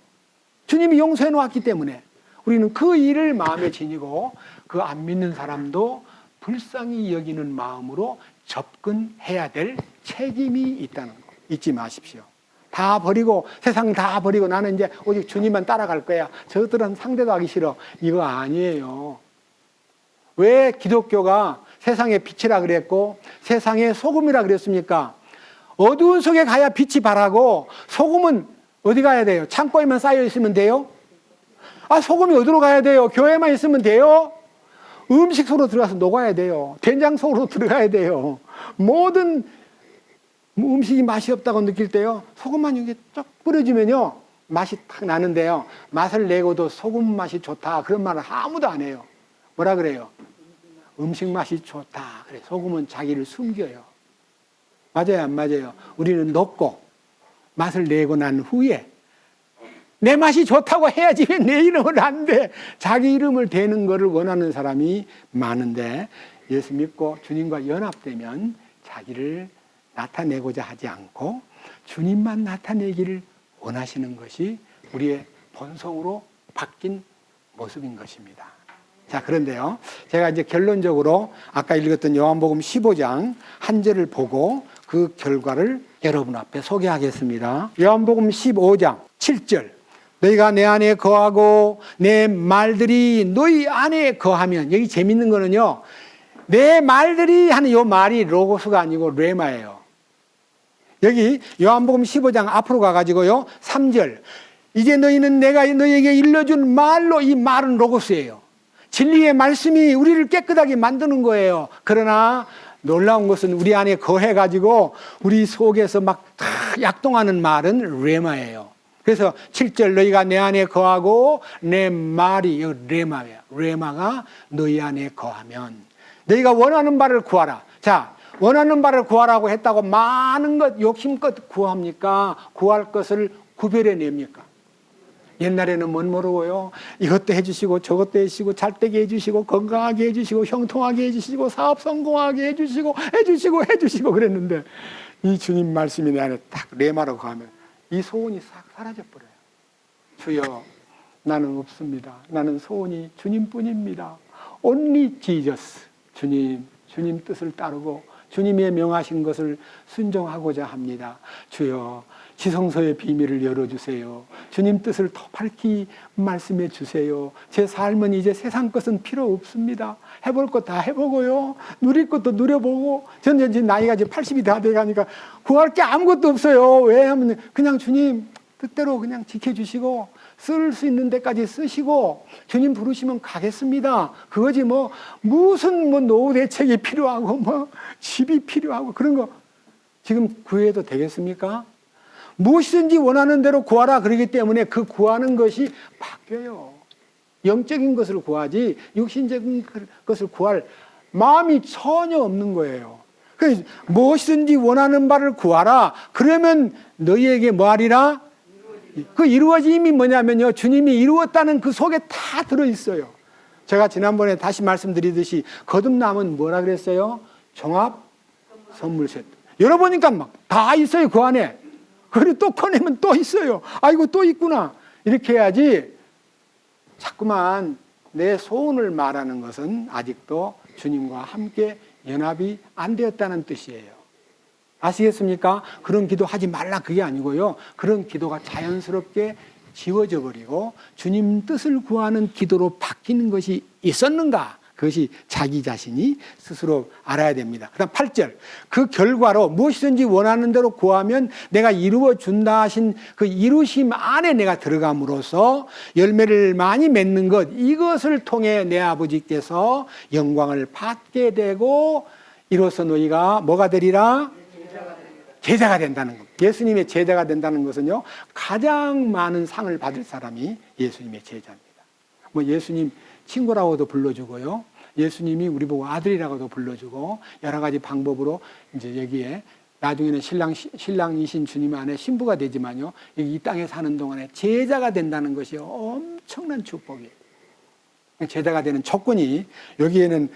주님이 용서해 놓았기 때문에 우리는 그 일을 마음에 지니고 그 안 믿는 사람도 불쌍히 여기는 마음으로 접근해야 될 책임이 있다는 거 잊지 마십시오. 다 버리고 세상 다 버리고 나는 이제 오직 주님만 따라갈 거야. 저들은 상대도 하기 싫어. 이거 아니에요. 왜 기독교가 세상의 빛이라 그랬고 세상의 소금이라 그랬습니까? 어두운 속에 가야 빛이 바라고 소금은 어디 가야 돼요? 창고에만 쌓여 있으면 돼요? 아, 소금이 어디로 가야 돼요? 교회만 있으면 돼요? 음식 속으로 들어가서 녹아야 돼요. 된장 속으로 들어가야 돼요. 모든 음식이 맛이 없다고 느낄 때요, 소금만 이렇게 쫙 뿌려주면요 맛이 탁 나는데요, 맛을 내고도 소금 맛이 좋다 그런 말을 아무도 안 해요. 뭐라 그래요? 음식 맛이 좋다 그래. 소금은 자기를 숨겨요. 맞아요, 안 맞아요? 우리는 녹고 맛을 내고 난 후에 내 맛이 좋다고 해야지 왜 내 이름을 안 대? 자기 이름을 대는 것을 원하는 사람이 많은데 예수 믿고 주님과 연합되면 자기를 나타내고자 하지 않고 주님만 나타내기를 원하시는 것이 우리의 본성으로 바뀐 모습인 것입니다. 자, 그런데요, 제가 이제 결론적으로 아까 읽었던 요한복음 15장 한 절을 보고 그 결과를 여러분 앞에 소개하겠습니다. 요한복음 15장 7절. 너희가 내 안에 거하고 내 말들이 너희 안에 거하면, 여기 재밌는 거는요, 내 말들이 하는 요 말이 로고스가 아니고 레마예요. 여기 요한복음 15장 앞으로 가가지고요, 3절. 이제 너희는 내가 너희에게 일러준 말로, 이 말은 로고스예요. 진리의 말씀이 우리를 깨끗하게 만드는 거예요. 그러나 놀라운 것은 우리 안에 거해가지고 우리 속에서 막 다 약동하는 말은 레마예요. 그래서 7절, 너희가 내 안에 거하고 내 말이, 레마예요. 레마가 너희 안에 거하면 너희가 원하는 바를 구하라. 자, 원하는 바를 구하라고 했다고 많은 것 욕심껏 구합니까? 구할 것을 구별해냅니까? 옛날에는 뭔 모르고요, 이것도 해주시고 저것도 해주시고 잘 되게 해주시고 건강하게 해주시고 형통하게 해주시고 사업 성공하게 해주시고 그랬는데, 이 주님 말씀이 내 안에 딱 레마로 가면 이 소원이 싹 사라져버려요. 주여, 나는 없습니다. 나는 소원이 주님뿐입니다. Only Jesus. 주님 뜻을 따르고 주님의 명하신 것을 순종하고자 합니다. 주여, 지성소의 비밀을 열어주세요. 주님 뜻을 더 밝히 말씀해 주세요. 제 삶은 이제 세상 것은 필요 없습니다. 해볼 것 다 해보고요, 누릴 것도 누려보고, 저는 이제 나이가 이제 80이 다 돼가니까 구할 게 아무것도 없어요. 왜 하면 그냥 주님 뜻대로 그냥 지켜주시고 쓸 수 있는 데까지 쓰시고 주님 부르시면 가겠습니다. 그거지 무슨 노후 대책이 필요하고 집이 필요하고 그런 거 지금 구해도 되겠습니까? 무엇이든지 원하는 대로 구하라 그러기 때문에 그 구하는 것이 바뀌어요. 영적인 것을 구하지 육신적인 것을 구할 마음이 전혀 없는 거예요. 그래서 무엇이든지 원하는 바를 구하라. 그러면 너희에게 뭐하리라? 그 이루어짐이 뭐냐면요, 주님이 이루었다는 그 속에 다 들어있어요. 제가 지난번에 다시 말씀드리듯이 거듭남은 뭐라 그랬어요? 종합 선물 세트. 열어보니까 막 다 있어요, 그 안에. 그리고 또 꺼내면 또 있어요. 아이고, 또 있구나. 이렇게 해야지. 자꾸만 내 소원을 말하는 것은 아직도 주님과 함께 연합이 안 되었다는 뜻이에요. 아시겠습니까? 그런 기도 하지 말라 그게 아니고요, 그런 기도가 자연스럽게 지워져 버리고 주님 뜻을 구하는 기도로 바뀌는 것이 있었는가? 그것이 자기 자신이 스스로 알아야 됩니다. 그 다음 8절. 그 결과로 무엇이든지 원하는 대로 구하면 내가 이루어 준다 하신 그 이루심 안에 내가 들어감으로써 열매를 많이 맺는 것, 이것을 통해 내 아버지께서 영광을 받게 되고 이로써 너희가 뭐가 되리라? 제자가 된다는 것. 예수님의 제자가 된다는 것은요, 가장 많은 상을 받을 사람이 예수님의 제자입니다. 예수님 친구라고도 불러주고요, 예수님이 우리 보고 아들이라고도 불러주고, 여러 가지 방법으로 이제 여기에 나중에는 신랑이신 주님 안에 신부가 되지만요, 이 땅에 사는 동안에 제자가 된다는 것이 엄청난 축복이에요. 제자가 되는 조건이, 여기에는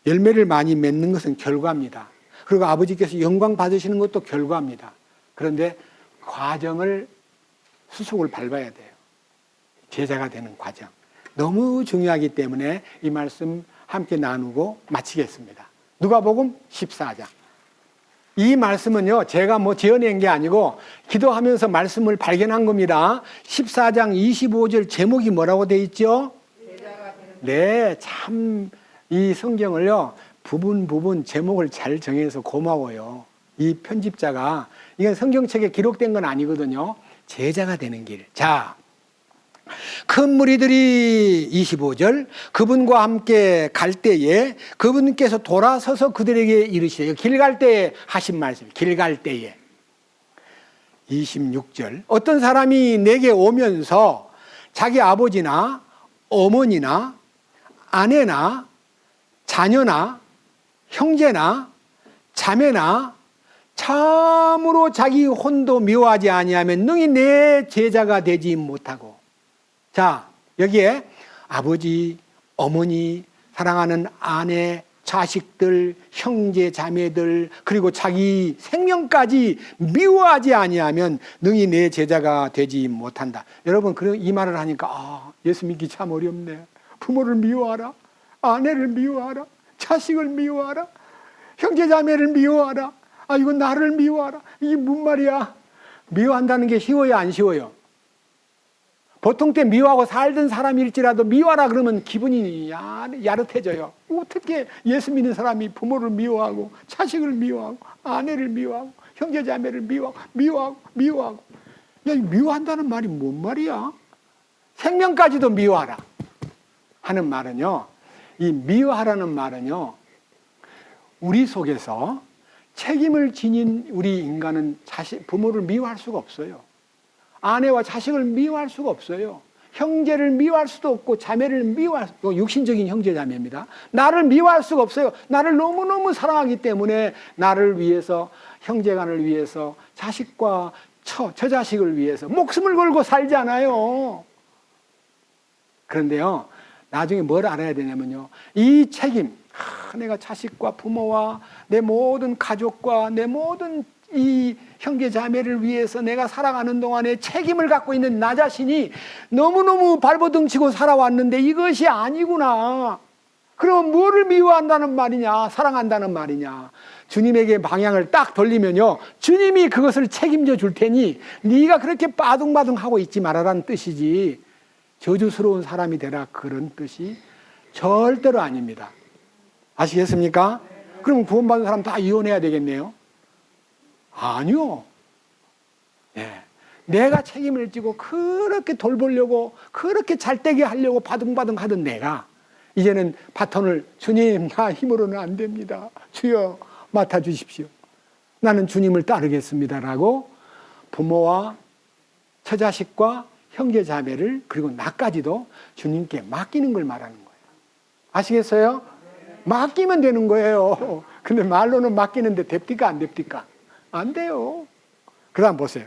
열매를 많이 맺는 것은 결과입니다. 그리고 아버지께서 영광 받으시는 것도 결과입니다. 그런데 과정을, 수속을 밟아야 돼요. 제자가 되는 과정. 너무 중요하기 때문에 이 말씀 함께 나누고 마치겠습니다. 누가복음 14장. 이 말씀은요, 제가 지어낸 게 아니고 기도하면서 말씀을 발견한 겁니다. 14장 25절 제목이 뭐라고 돼 있죠? 네, 참 이 성경을요, 부분 제목을 잘 정해서 고마워요. 이 편집자가, 이건 성경책에 기록된 건 아니거든요. 제자가 되는 길. 자, 큰 무리들이 25절 그분과 함께 갈 때에 그분께서 돌아서서 그들에게 이르시되, 길 갈 때에 하신 말씀, 길 갈 때에. 26절 어떤 사람이 내게 오면서 자기 아버지나 어머니나 아내나 자녀나 형제나 자매나 참으로 자기 혼도 미워하지 아니하면 능히 내 제자가 되지 못하고. 자, 여기에 아버지, 어머니, 사랑하는 아내, 자식들, 형제, 자매들, 그리고 자기 생명까지 미워하지 아니하면 능히 내 제자가 되지 못한다. 여러분, 이 말을 하니까 예수 믿기 참 어렵네. 부모를 미워하라, 아내를 미워하라, 자식을 미워하라, 형제 자매를 미워하라. 아, 이건 나를 미워하라. 이게 무슨 말이야? 미워한다는 게 쉬워요, 안 쉬워요? 보통 때 미워하고 살던 사람일지라도 미워하라 그러면 기분이 야릇해져요. 어떻게 예수 믿는 사람이 부모를 미워하고 자식을 미워하고 아내를 미워하고 형제자매를 미워하고 야, 미워한다는 말이 뭔 말이야? 생명까지도 미워하라 하는 말은요, 이 미워하라는 말은요, 우리 속에서 책임을 지닌 우리 인간은 부모를 미워할 수가 없어요. 아내와 자식을 미워할 수가 없어요. 형제를 미워할 수도 없고 자매를 미워할 수 없고, 육신적인 형제 자매입니다. 나를 미워할 수가 없어요. 나를 너무너무 사랑하기 때문에 나를 위해서, 형제간을 위해서, 자식과 처자식을 위해서 목숨을 걸고 살잖아요. 그런데요, 나중에 뭘 알아야 되냐면요, 이 책임, 내가 자식과 부모와 내 모든 가족과 내 모든 이 형제 자매를 위해서 내가 살아가는 동안에 책임을 갖고 있는 나 자신이 너무너무 발버둥치고 살아왔는데 이것이 아니구나. 그럼 뭐를 미워한다는 말이냐, 사랑한다는 말이냐. 주님에게 방향을 딱 돌리면요, 주님이 그것을 책임져 줄 테니 네가 그렇게 빠둥빠둥하고 있지 말아라는 뜻이지, 저주스러운 사람이 되라 그런 뜻이 절대로 아닙니다. 아시겠습니까? 그럼 구원받은 사람 다 이혼해야 되겠네요? 아니요. 네. 내가 책임을 지고 그렇게 돌보려고 그렇게 잘되게 하려고 바둥바둥 하던 내가 이제는 바톤을, 주님, 나 힘으로는 안 됩니다. 주여 맡아주십시오. 나는 주님을 따르겠습니다라고 부모와 처자식과 형제자매를, 그리고 나까지도 주님께 맡기는 걸 말하는 거예요. 아시겠어요? 맡기면 되는 거예요. 근데 말로는 맡기는데 됩니까, 안 됩니까? 안 돼요. 그 다음 보세요.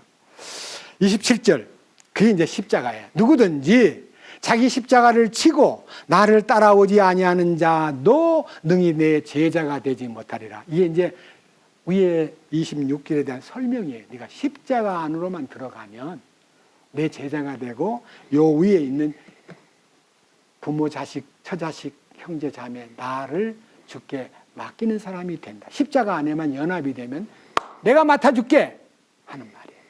27절. 그게 이제 십자가예요. 누구든지 자기 십자가를 치고 나를 따라오지 아니하는 자도 능히 내 제자가 되지 못하리라. 이게 이제 위에 26절에 대한 설명이에요. 네가 십자가 안으로만 들어가면 내 제자가 되고, 요 위에 있는 부모, 자식, 처자식, 형제, 자매, 나를 주께 맡기는 사람이 된다. 십자가 안에만 연합이 되면 내가 맡아줄게 하는 말이에요.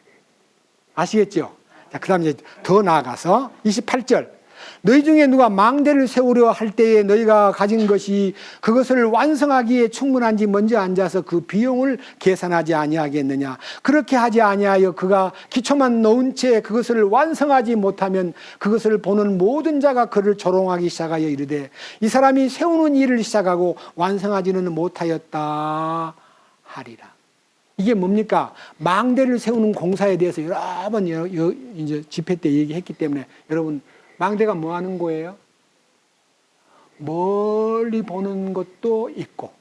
아시겠죠? 자, 그 다음 이제 더 나아가서 28절. 너희 중에 누가 망대를 세우려 할 때에 너희가 가진 것이 그것을 완성하기에 충분한지 먼저 앉아서 그 비용을 계산하지 아니하겠느냐. 그렇게 하지 아니하여 그가 기초만 놓은 채 그것을 완성하지 못하면 그것을 보는 모든 자가 그를 조롱하기 시작하여 이르되 이 사람이 세우는 일을 시작하고 완성하지는 못하였다 하리라. 이게 뭡니까? 망대를 세우는 공사에 대해서 여러 번 이제 집회 때 얘기했기 때문에, 여러분, 망대가 뭐 하는 거예요? 멀리 보는 것도 있고,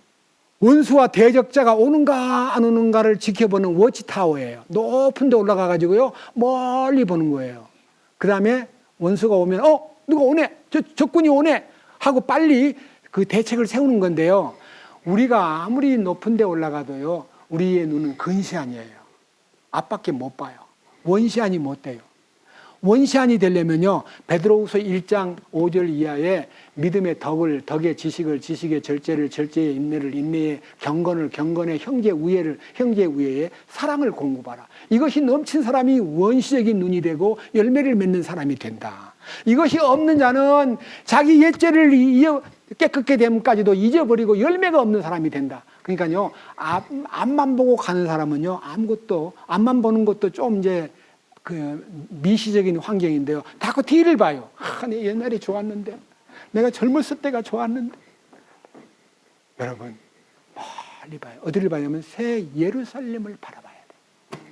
원수와 대적자가 오는가 안 오는가를 지켜보는 워치타워예요. 높은 데 올라가 가지고요, 멀리 보는 거예요. 그 다음에 원수가 오면 누가 오네, 적군이 오네 하고 빨리 그 대책을 세우는 건데요, 우리가 아무리 높은 데 올라가도요, 우리의 눈은 근시안이에요. 앞밖에 못 봐요. 원시안이 못 돼요. 원시안이 되려면요, 베드로후서 1장 5절 이하에 믿음의 덕의 지식을, 지식의 절제를, 절제의 인내를, 인내의 경건을, 경건의 형제 우애를, 형제 우애의 사랑을 공급하라. 이것이 넘친 사람이 원시적인 눈이 되고 열매를 맺는 사람이 된다. 이것이 없는 자는 자기 옛죄를 깨끗게 됨까지도 잊어버리고 열매가 없는 사람이 된다. 그러니까요, 앞만 보고 가는 사람은요, 아무것도, 앞만 보는 것도 좀 이제 그 미시적인 환경인데요, 자꾸 뒤를 봐요. 내 옛날에 좋았는데, 내가 젊었을 때가 좋았는데. 여러분, 멀리 봐요. 어디를 봐야면 새 예루살렘을 바라봐야 돼요.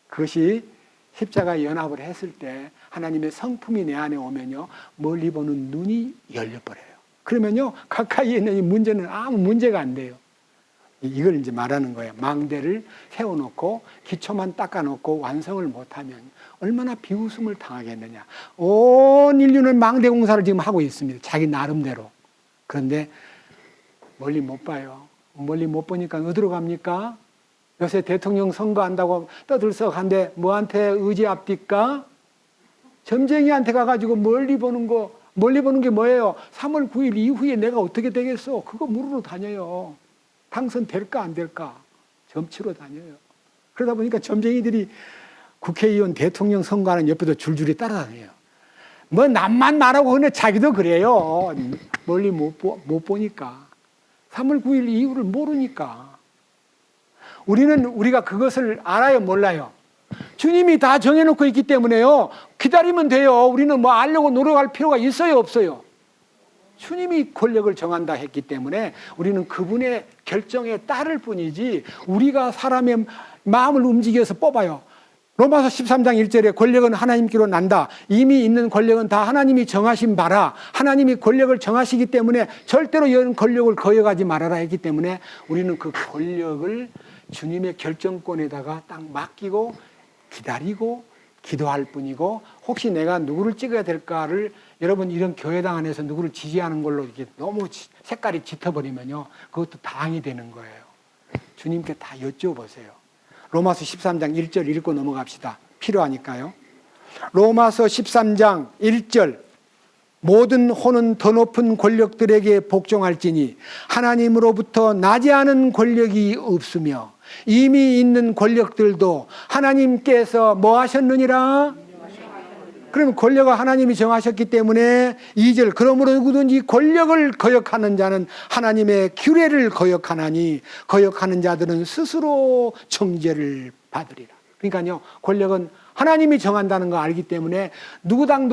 그것이 십자가에 연합을 했을 때 하나님의 성품이 내 안에 오면요, 멀리 보는 눈이 열려버려요. 그러면요, 가까이에 있는 이 문제는 아무 문제가 안 돼요. 이걸 이제 말하는 거예요. 망대를 세워놓고 기초만 닦아놓고 완성을 못하면 얼마나 비웃음을 당하겠느냐. 온 인류는 망대 공사를 지금 하고 있습니다. 자기 나름대로. 그런데 멀리 못 봐요. 멀리 못 보니까 어디로 갑니까? 요새 대통령 선거한다고 떠들썩한데 뭐한테 의지합니까? 점쟁이한테 가가지고 멀리 보는 게 뭐예요? 3월 9일 이후에 내가 어떻게 되겠어? 그거 물으러 다녀요. 당선될까 안 될까 점치러 다녀요. 그러다 보니까 점쟁이들이 국회의원 대통령 선거하는 옆에도 줄줄이 따라다녀요. 뭐 남만 말하고 근데 자기도 그래요. 멀리 못 보니까. 3월 9일 이후를 모르니까. 우리가 그것을 알아요, 몰라요? 주님이 다 정해놓고 있기 때문에요. 기다리면 돼요. 우리는 뭐 알려고 노력할 필요가 있어요, 없어요? 주님이 권력을 정한다 했기 때문에 우리는 그분의 결정에 따를 뿐이지 우리가 사람의 마음을 움직여서 뽑아요. 로마서 13장 1절에 권력은 하나님께로 난다. 이미 있는 권력은 다 하나님이 정하신 바라. 하나님이 권력을 정하시기 때문에 절대로 이런 권력을 거역하지 말아라 했기 때문에 우리는 그 권력을 주님의 결정권에다가 딱 맡기고 기다리고 기도할 뿐이고, 혹시 내가 누구를 찍어야 될까를, 여러분 이런 교회당 안에서 누구를 지지하는 걸로 이렇게 너무 색깔이 짙어버리면요, 그것도 당이 되는 거예요. 주님께 다 여쭤보세요. 로마서 13장 1절 읽고 넘어갑시다. 필요하니까요. 로마서 13장 1절. 모든 혼은 더 높은 권력들에게 복종할지니 하나님으로부터 나지 않은 권력이 없으며 이미 있는 권력들도 하나님께서 뭐 하셨느니라? 그러면 권력을 하나님이 정하셨기 때문에 2절, 그러므로 누구든지 권력을 거역하는 자는 하나님의 규례를 거역하나니 거역하는 자들은 스스로 정죄를 받으리라. 그러니까요, 권력은 하나님이 정한다는 거 알기 때문에 누구당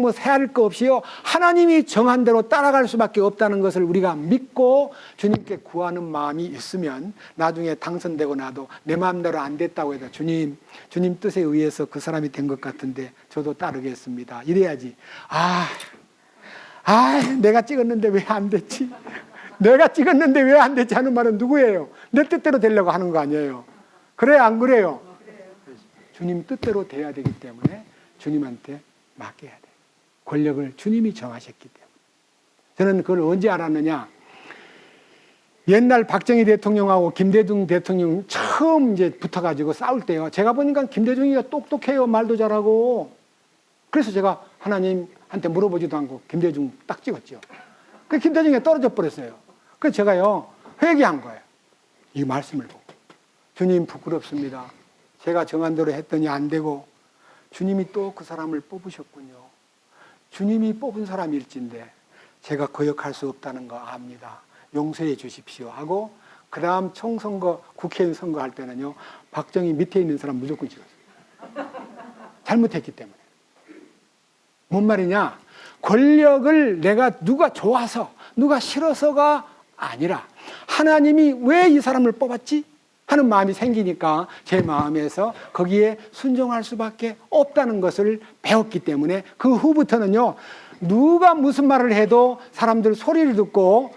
뭐 세할 거 없이요, 하나님이 정한 대로 따라갈 수밖에 없다는 것을 우리가 믿고 주님께 구하는 마음이 있으면 나중에 당선되고 나도 내 마음대로 안 됐다고 해도 주님 뜻에 의해서 그 사람이 된 것 같은데 저도 따르겠습니다, 이래야지. 내가 찍었는데 왜 안 됐지? 내가 찍었는데 왜 안 됐지 하는 말은 누구예요? 내 뜻대로 되려고 하는 거 아니에요? 그래요, 안 그래요? 주님 뜻대로 돼야 되기 때문에 주님한테 맡겨야 돼요. 권력을 주님이 정하셨기 때문에. 저는 그걸 언제 알았느냐? 옛날 박정희 대통령하고 김대중 대통령 처음 이제 붙어가지고 싸울 때요, 제가 보니까 김대중이가 똑똑해요. 말도 잘하고. 그래서 제가 하나님한테 물어보지도 않고 김대중 딱 찍었죠. 그 김대중이 떨어져 버렸어요. 그래서 제가요, 회개한 거예요. 이 말씀을 보고. 주님 부끄럽습니다. 제가 정한 대로 했더니 안 되고 주님이 또 그 사람을 뽑으셨군요. 주님이 뽑은 사람일진데 제가 거역할 수 없다는 거 압니다. 용서해 주십시오 하고, 그 다음 총선거, 국회의원 선거할 때는요, 박정희 밑에 있는 사람 무조건 찍었어요. 잘못했기 때문에. 뭔 말이냐? 권력을 내가 누가 좋아서 누가 싫어서가 아니라 하나님이 왜 이 사람을 뽑았지? 하는 마음이 생기니까 제 마음에서 거기에 순종할 수밖에 없다는 것을 배웠기 때문에 그 후부터는요, 누가 무슨 말을 해도 사람들 소리를 듣고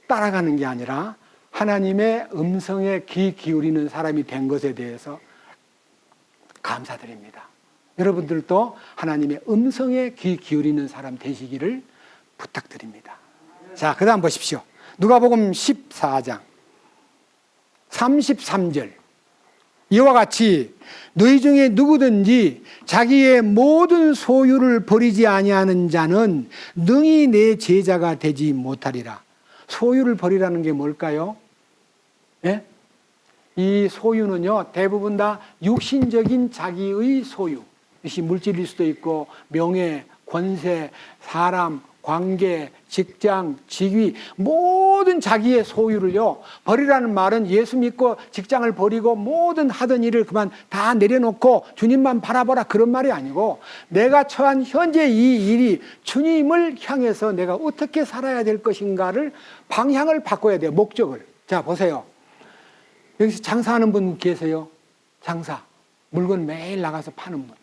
따라가는 게 아니라 하나님의 음성에 귀 기울이는 사람이 된 것에 대해서 감사드립니다. 여러분들도 하나님의 음성에 귀 기울이는 사람 되시기를 부탁드립니다. 자, 그 다음 보십시오. 누가복음 14장 33절. 이와 같이 너희 중에 누구든지 자기의 모든 소유를 버리지 아니하는 자는 능히 내 제자가 되지 못하리라. 소유를 버리라는 게 뭘까요? 네? 이 소유는요, 대부분 다 육신적인 자기의 소유. 이것이 물질일 수도 있고 명예, 권세, 사람, 관계, 직장, 직위, 모든 자기의 소유를요, 버리라는 말은 예수 믿고 직장을 버리고 모든 하던 일을 그만 다 내려놓고 주님만 바라보라, 그런 말이 아니고, 내가 처한 현재 이 일이 주님을 향해서 내가 어떻게 살아야 될 것인가를 방향을 바꿔야 돼요. 목적을. 자, 보세요. 여기서 장사하는 분 계세요? 장사. 물건 매일 나가서 파는 분.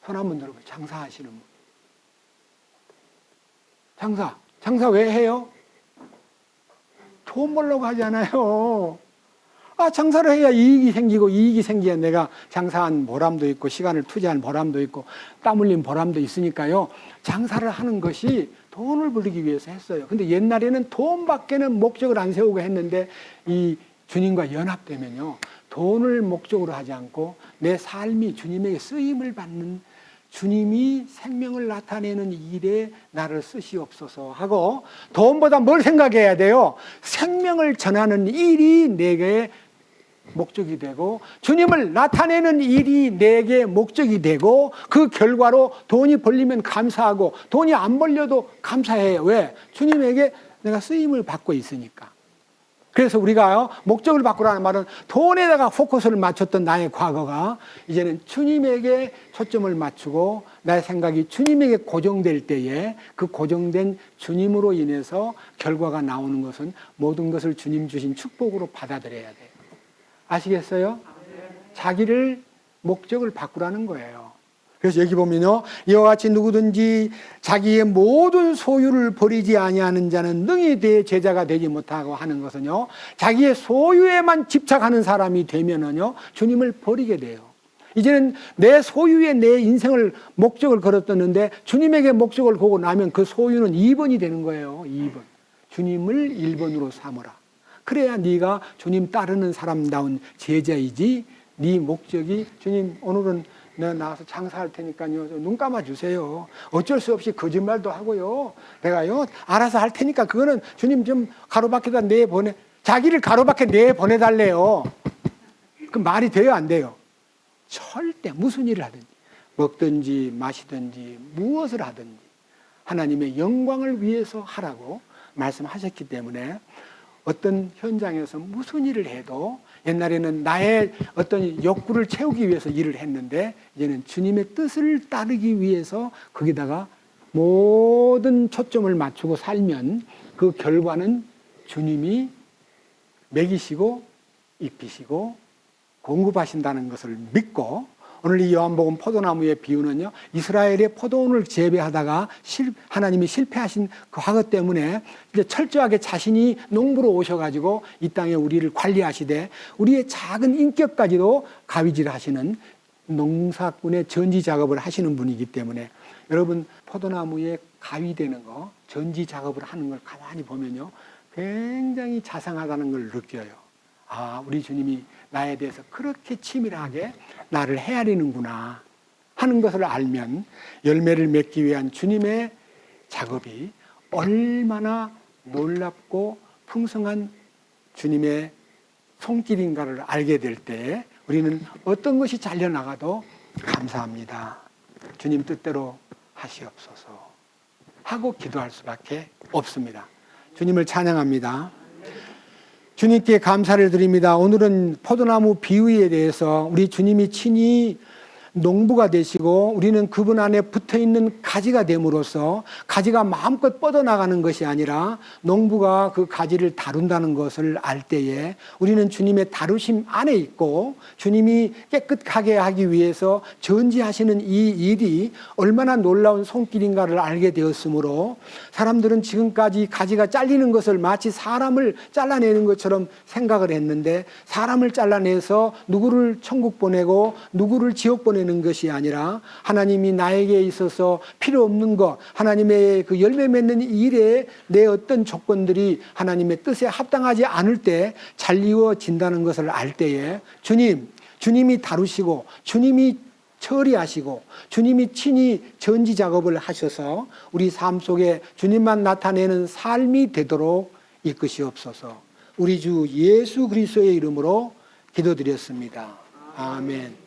손 한번 들어보세요. 장사하시는 분. 장사 왜 해요? 돈 벌려고 하잖아요. 장사를 해야 이익이 생기고, 이익이 생겨야 내가 장사한 보람도 있고, 시간을 투자한 보람도 있고, 땀 흘린 보람도 있으니까요, 장사를 하는 것이 돈을 벌기 위해서 했어요. 근데 옛날에는 돈밖에는 목적을 안 세우고 했는데, 이 주님과 연합되면요, 돈을 목적으로 하지 않고 내 삶이 주님에게 쓰임을 받는 주님이 생명을 나타내는 일에 나를 쓰시옵소서 하고, 돈보다 뭘 생각해야 돼요? 생명을 전하는 일이 내게 목적이 되고, 주님을 나타내는 일이 내게 목적이 되고, 그 결과로 돈이 벌리면 감사하고 돈이 안 벌려도 감사해요. 왜? 주님에게 내가 쓰임을 받고 있으니까. 그래서 우리가 목적을 바꾸라는 말은 돈에다가 포커스를 맞췄던 나의 과거가 이제는 주님에게 초점을 맞추고 나의 생각이 주님에게 고정될 때에 그 고정된 주님으로 인해서 결과가 나오는 것은 모든 것을 주님 주신 축복으로 받아들여야 돼요. 아시겠어요? 자기를 목적을 바꾸라는 거예요. 그래서 여기 보면요, 이와 같이 누구든지 자기의 모든 소유를 버리지 아니하는 자는 능히 내 제자가 되지 못하고 하는 것은요, 자기의 소유에만 집착하는 사람이 되면은요 주님을 버리게 돼요. 이제는 내 소유에 내 인생을 목적을 걸었었는데 주님에게 목적을 보고 나면 그 소유는 2번이 되는 거예요. 2번. 주님을 1번으로 삼으라. 그래야 네가 주님 따르는 사람다운 제자이지, 네 목적이 주님 오늘은 내가 나와서 장사할 테니까요 눈 감아주세요. 어쩔 수 없이 거짓말도 하고요, 내가요 알아서 할 테니까 그거는 주님 좀 가로밖에다 내보내, 자기를 가로밖에 내보내달래요. 그 말이 돼요 안 돼요? 절대 무슨 일을 하든지 먹든지 마시든지 무엇을 하든지 하나님의 영광을 위해서 하라고 말씀하셨기 때문에 어떤 현장에서 무슨 일을 해도, 옛날에는 나의 어떤 욕구를 채우기 위해서 일을 했는데 이제는 주님의 뜻을 따르기 위해서 거기다가 모든 초점을 맞추고 살면 그 결과는 주님이 먹이시고 입히시고 공급하신다는 것을 믿고, 오늘 이 요한복음 포도나무의 비유는요, 이스라엘의 포도원을 재배하다가 하나님이 실패하신 그 과거 때문에 이제 철저하게 자신이 농부로 오셔가지고 이 땅에 우리를 관리하시되 우리의 작은 인격까지도 가위질 하시는 농사꾼의 전지 작업을 하시는 분이기 때문에, 여러분 포도나무에 가위 되는 거, 전지 작업을 하는 걸 가만히 보면요 굉장히 자상하다는 걸 느껴요. 아, 우리 주님이 나에 대해서 그렇게 치밀하게 나를 헤아리는구나 하는 것을 알면 열매를 맺기 위한 주님의 작업이 얼마나 놀랍고 풍성한 주님의 손길인가를 알게 될 때 우리는 어떤 것이 잘려나가도 감사합니다, 주님 뜻대로 하시옵소서 하고 기도할 수밖에 없습니다. 주님을 찬양합니다. 주님께 감사를 드립니다. 오늘은 포도나무 비유에 대해서 우리 주님이 친히 농부가 되시고 우리는 그분 안에 붙어있는 가지가 됨으로써 가지가 마음껏 뻗어나가는 것이 아니라 농부가 그 가지를 다룬다는 것을 알 때에 우리는 주님의 다루심 안에 있고 주님이 깨끗하게 하기 위해서 전지하시는 이 일이 얼마나 놀라운 손길인가를 알게 되었으므로, 사람들은 지금까지 가지가 잘리는 것을 마치 사람을 잘라내는 것처럼 생각을 했는데, 사람을 잘라내서 누구를 천국 보내고 누구를 지옥 보내는 것이 아니라 하나님이 나에게 있어서 필요 없는 것, 하나님의 그 열매 맺는 일에 내 어떤 조건들이 하나님의 뜻에 합당하지 않을 때 잘리워진다는 것을 알 때에 주님이 다루시고 주님이 처리하시고 주님이 친히 전지 작업을 하셔서 우리 삶 속에 주님만 나타내는 삶이 되도록 이끄시옵소서. 우리 주 예수 그리스도의 이름으로 기도드렸습니다. 아멘.